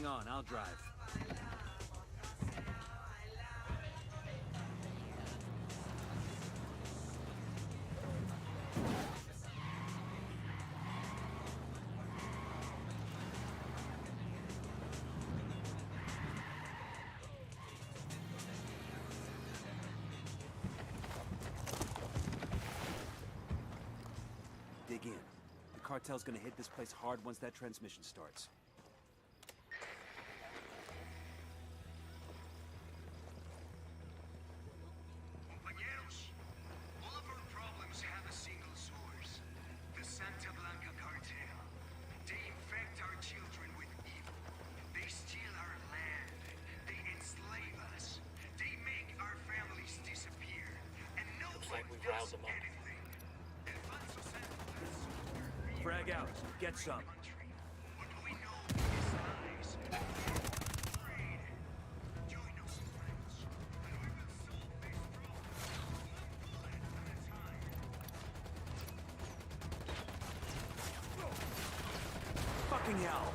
Hang on, I'll drive. Dig in. The cartel's gonna hit this place hard once that transmission starts. Compañeros, all of our problems have a single source. The Santa Blanca cartel. They infect our children with evil. They steal our land. They enslave us. They make our families disappear. And no Looks one like we've does riled them up. anything. Frag out. Get some. What we know is lies. Afraid. Join us, friends, and we will solve this problem one bullet at a time. Fucking hell!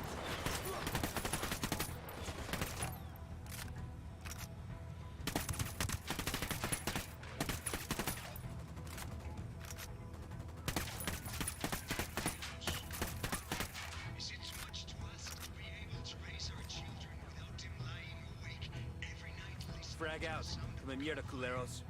Is it too much to ask to be able to raise our children without them lying awake every night listening Frag out. Come mierda, culeros.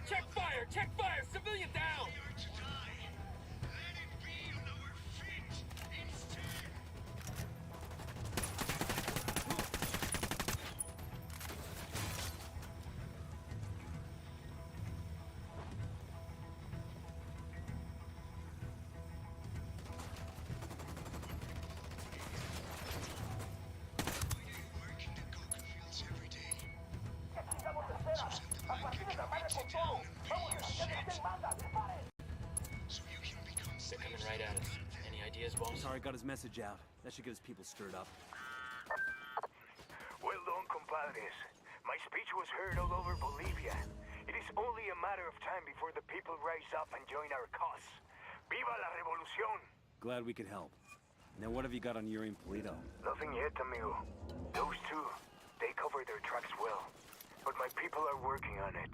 Check fire! Check fire! Civilian down! They're coming right at us. Any ideas, boss? Sorry, got his message out. That should get his people stirred up. Well done, compadres. My speech was heard all over Bolivia. It is only a matter of time before the people rise up and join our cause. Viva la revolución! Glad we could help. Now what have you got on Yuri and Polito? Nothing yet, amigo. Those two, they cover their tracks well. But my people are working on it.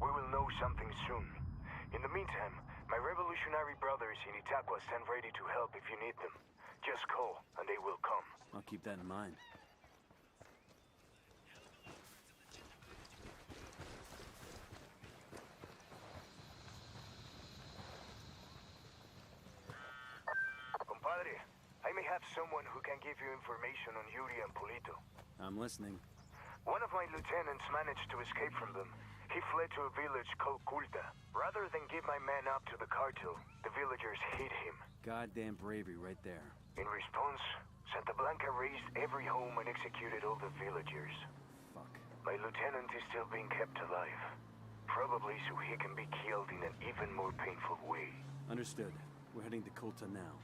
We will know something soon. In the meantime, my revolutionary brothers in Itaqua stand ready to help if you need them. Just call, and they will come. I'll keep that in mind. Compadre, I may have someone who can give you information on Yuri and Polito. I'm listening. One of my lieutenants managed to escape from them. He fled to a village called Culta. Rather than give my men up to the cartel, the villagers hid him. Goddamn bravery right there. In response, Santa Blanca razed every home and executed all the villagers. Fuck. My lieutenant is still being kept alive. Probably so he can be killed in an even more painful way. Understood. We're heading to Colta now.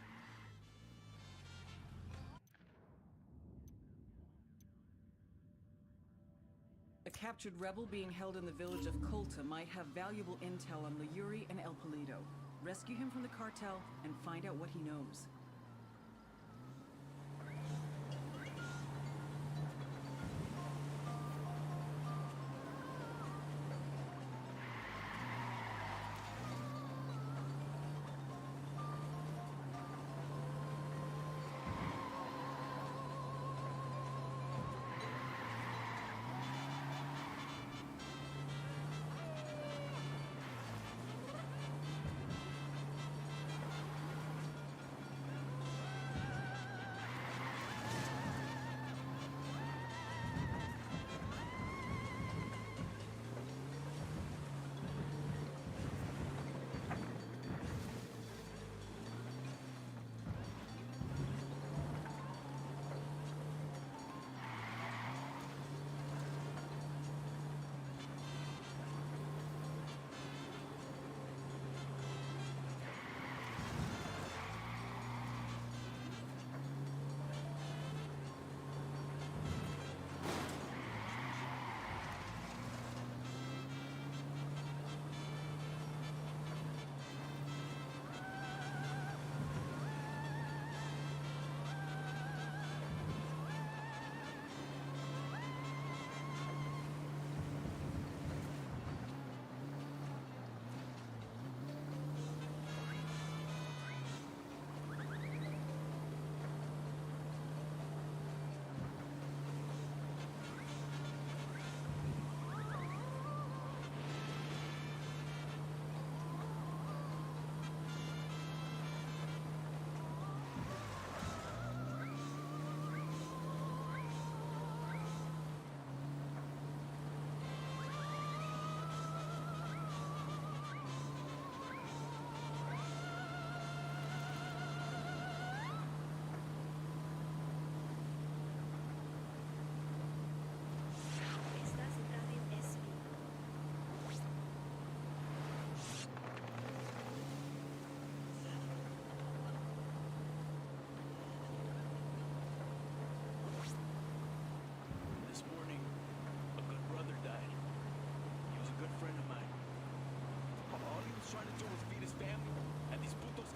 A captured rebel being held in the village of Colta might have valuable intel on Yuri and El Polito. Rescue him from the cartel and find out what he knows.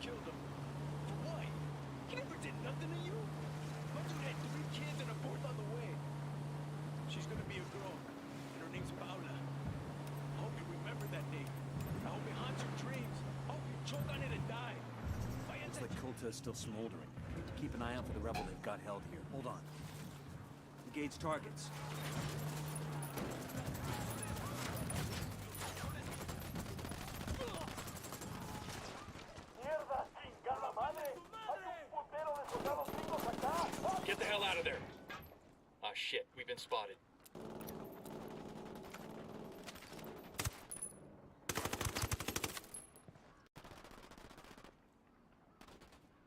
killed him. For what? He never did nothing to you. My dude had 3 kids and a 4th on the way. She's gonna be a girl, and her name's Paula. I hope you remember that name. I hope it haunts your dreams. I hope you choke on it and die. Looks like Kulta is still smoldering. Keep an eye out for the rebel they've got held here. Hold on. Engage targets. Get the hell out of there! Ah, shit, we've been spotted.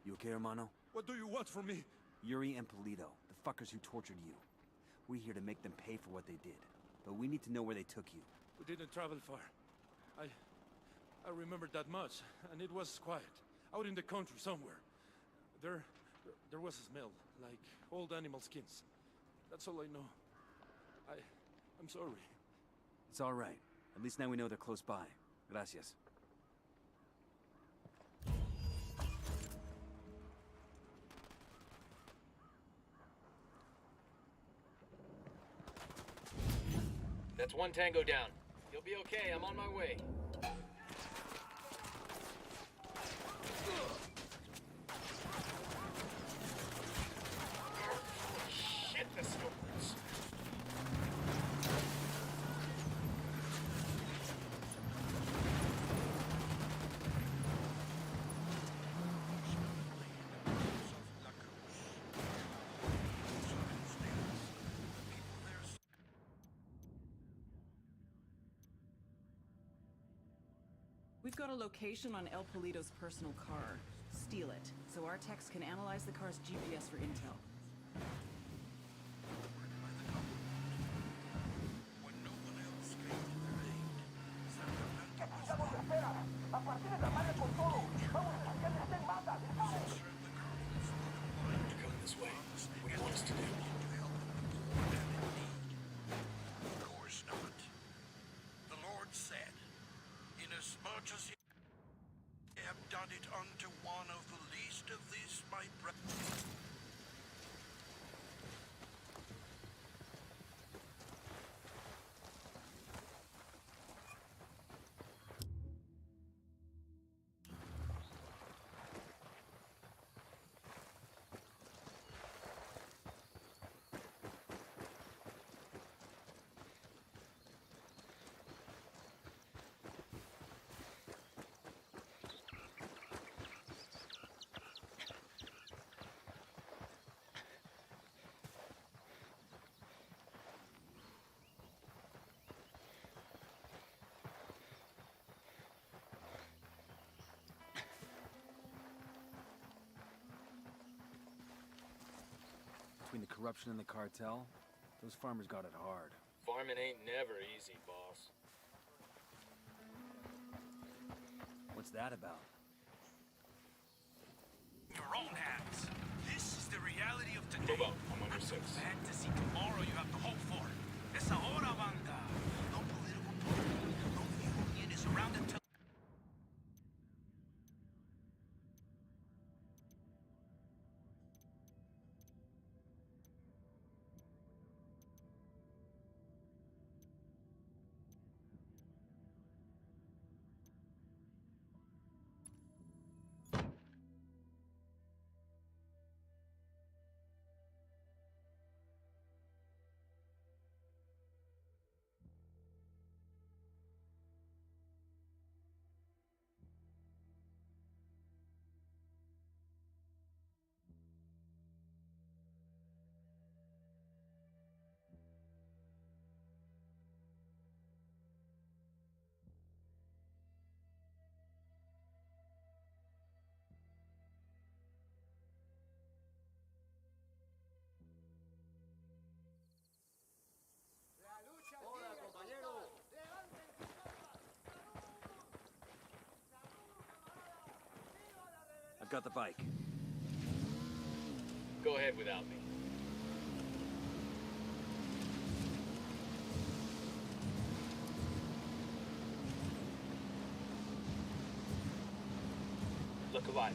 You okay, hermano? What do you want from me? Yuri and Polito, the fuckers who tortured you. We're here to make them pay for what they did. But we need to know where they took you. We didn't travel far. I remembered that much, and it was quiet. Out in the country somewhere. There was a smell, like old animal skins. That's all I know. I'm sorry. It's all right. At least now we know they're close by. Gracias. That's 1 tango down. You'll be okay, I'm on my way. Shit, this still hurts. We've got a location on El Polito's personal car. Steal it, so our techs can analyze the car's GPS for intel. Coming this way. What do you want us to do? Of course not. The Lord said, inasmuch as ye have done it unto one of the least of these my brethren. Between the corruption and the cartel, those farmers got it hard. Farming ain't never easy, boss. What's that about? Your own hands. This is the reality of today. Move up, I'm under 6. Fantasy tomorrow you have to hope for. Es ahora, banda. No political party, no union is around until... I've got the bike. Go ahead without me. look alive.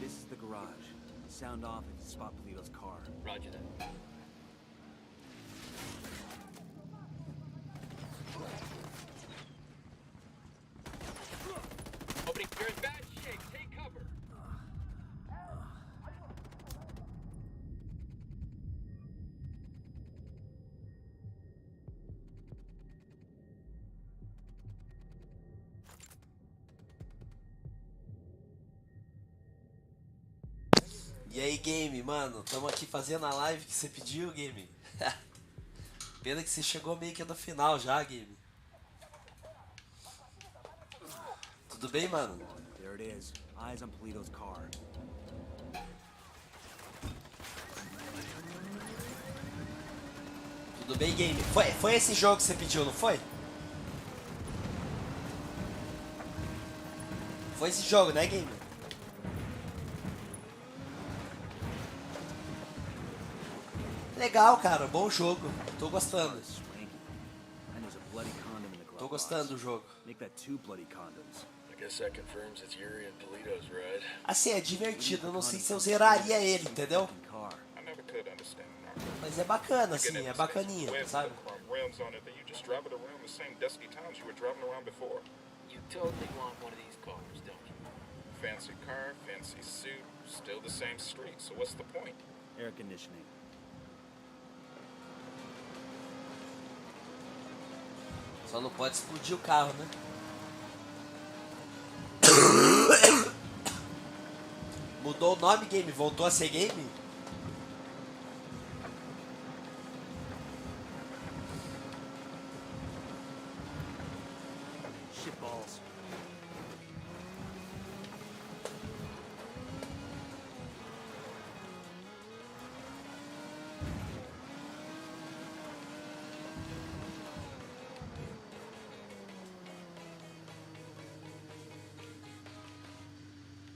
This is the garage. Sound off if you spot Polito's car. Roger that. Opening, you're in bad shape. Take cover. E aí, Game, mano, estamos aqui fazendo a live que você pediu, Game. Pena que você chegou meio que no final já, Game. Tudo bem, mano? There it is. Eyes on Polito's car. Tudo bem, Game? Foi esse jogo que você pediu, não foi? Foi esse jogo, né, Game? Legal, cara, bom jogo. Tô gostando. Tô gostando do jogo. I guess that confirms it's Yuri and Polito's ride. Assim, é divertido. Eu não sei se eu zeraria ele, entendeu? I never could understand that. Mas é bacana, assim, é bacaninha, sabe? Rims on it, then you just drive it around the same dusty towns you were driving around before. You totally want one of these cars, don't you? Fancy car, fancy suit, still the same street, so what's the point? Air conditioning. Só não pode explodir o carro, né? Mudou o nome, Game? Voltou a ser Game? Shitballs.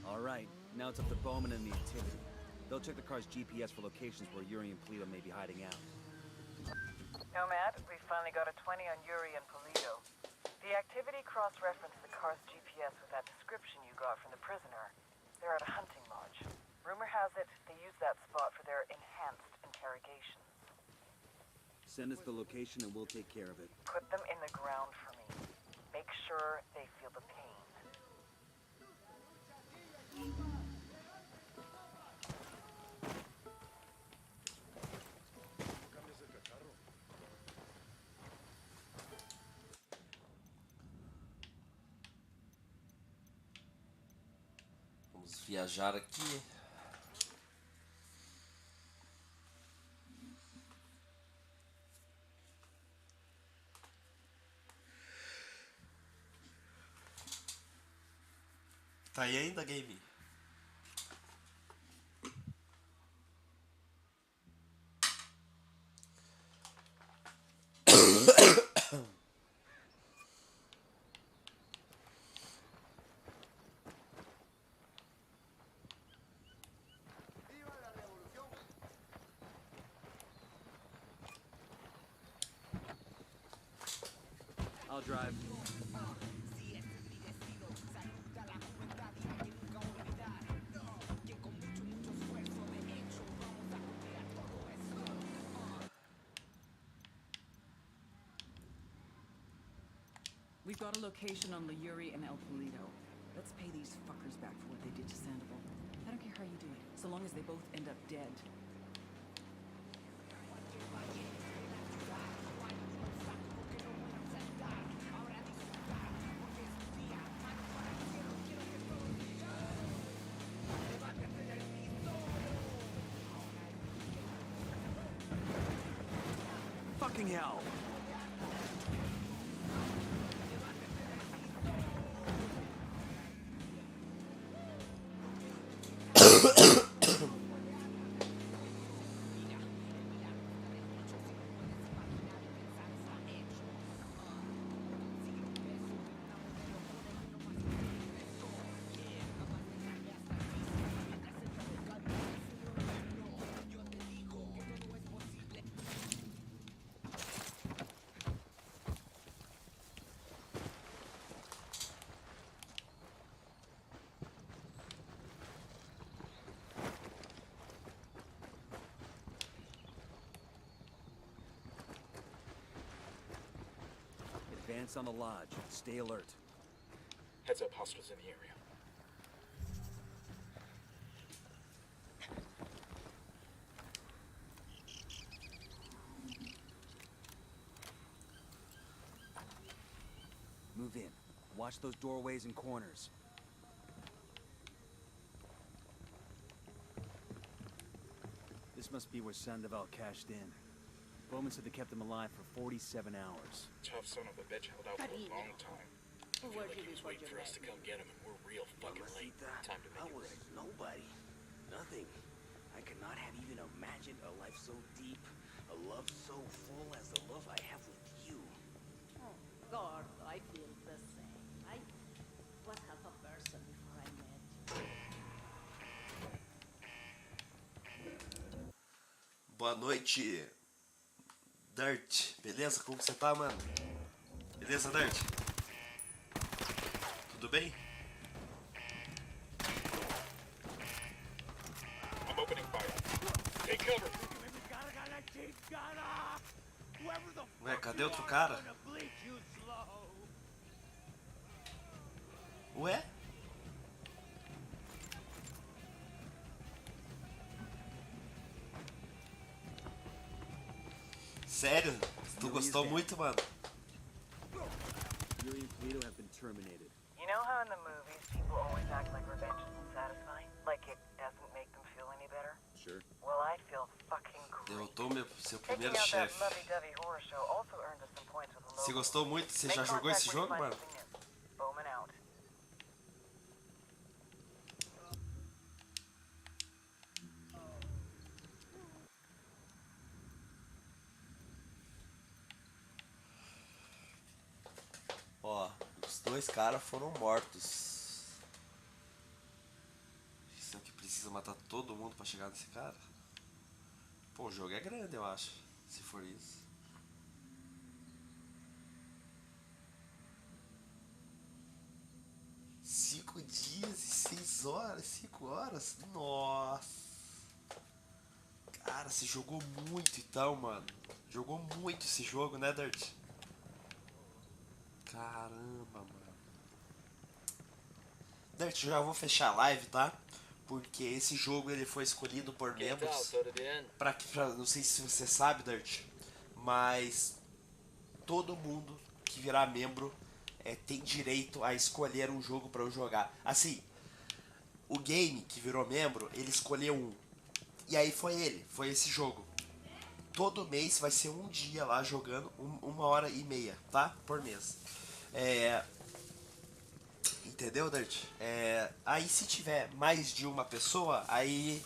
Alright, now it's up to Bowman and the Activity. They'll check the car's GPS for locations where Yuri and Polito may be hiding out. Nomad, we finally got a 20 on Yuri and Polito. The Activity cross-referenced the car's GPS with that description you got from the prisoner. They're at a hunting lodge. Rumor has it they use that spot for their enhanced interrogations. Send us the location and we'll take care of it. Put them in the ground for me. Make sure they feel the pain. Vamos viajar aqui. Tá aí ainda, Game? I'll drive. We've got a location on Yuri and El Polito. Let's pay these fuckers back for what they did to Sandoval. I don't care how you do it, so long as they both end up dead. fucking hell! Advance on the lodge. Stay alert. Heads up, hostiles in the area. Move in. Watch those doorways and corners. This must be where Sandoval cashed in. Bowman said they kept him alive for 47 hours. Tough son of a bitch held out for a long time. I feel like he was waiting for us to come get him, and we're real fucking late. Time to make it right. Nobody. Nothing. I could not have even imagined a life so deep, a love so full as the love I have with you. Oh, God, I feel the same. I was half a person before I met you. Boa noite, Dirt. Beleza? Como você tá, mano? Beleza, Dirt? Tudo bem? I'm opening fire. Take cover. Ué, cadê outro cara? Ué? Sério? Tu gostou muito, mano? Yuri and Polito have been terminated. You know how in the movies people always act like revenge isn't satisfying? Like it doesn't make them feel any better? Sure. Well, I feel fucking great. Derrotou seu Taking primeiro out that chefe. lovey-dovey horror show also earned us some points with the Você locals. gostou muito? Você Make já jogou contact esse when you jogo, find mano? something new. Bowman out. Ó, os dois caras foram mortos. Será que precisa matar todo mundo pra chegar nesse cara? Pô, o jogo é grande, eu acho. Se for isso. Cinco dias e 6 horas, 5 horas? Nossa. Cara, você jogou muito então, mano. Jogou muito esse jogo, né, Dirt? Caramba, mano. Dirt, já vou fechar a live, tá? Porque esse jogo ele foi escolhido por membros. Não sei se você sabe, Dirt, mas todo mundo que virar membro tem direito a escolher um jogo pra eu jogar. Assim, o game que virou membro, ele escolheu um. E aí foi esse jogo. Todo mês vai ser um dia lá jogando 1h30, tá? Por mês. Entendeu, Dirt? Aí se tiver mais de uma pessoa, aí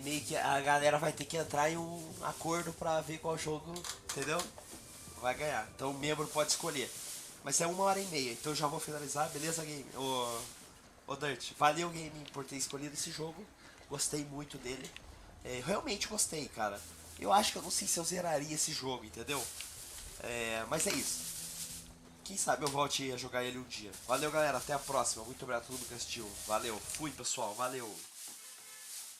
meio que a galera vai ter que entrar em um acordo pra ver qual jogo, entendeu? Vai ganhar. Então o membro pode escolher. Mas é 1h30, então eu já vou finalizar, beleza, game? Ô Dirt, valeu, game, por ter escolhido esse jogo. Gostei muito dele. Realmente gostei, cara. Eu acho que eu não sei se eu zeraria esse jogo, entendeu? Mas é isso. Quem sabe eu volte a jogar ele um dia. Valeu, galera. Até a próxima. Muito obrigado a todo mundo que assistiu. Valeu. Fui, pessoal. Valeu.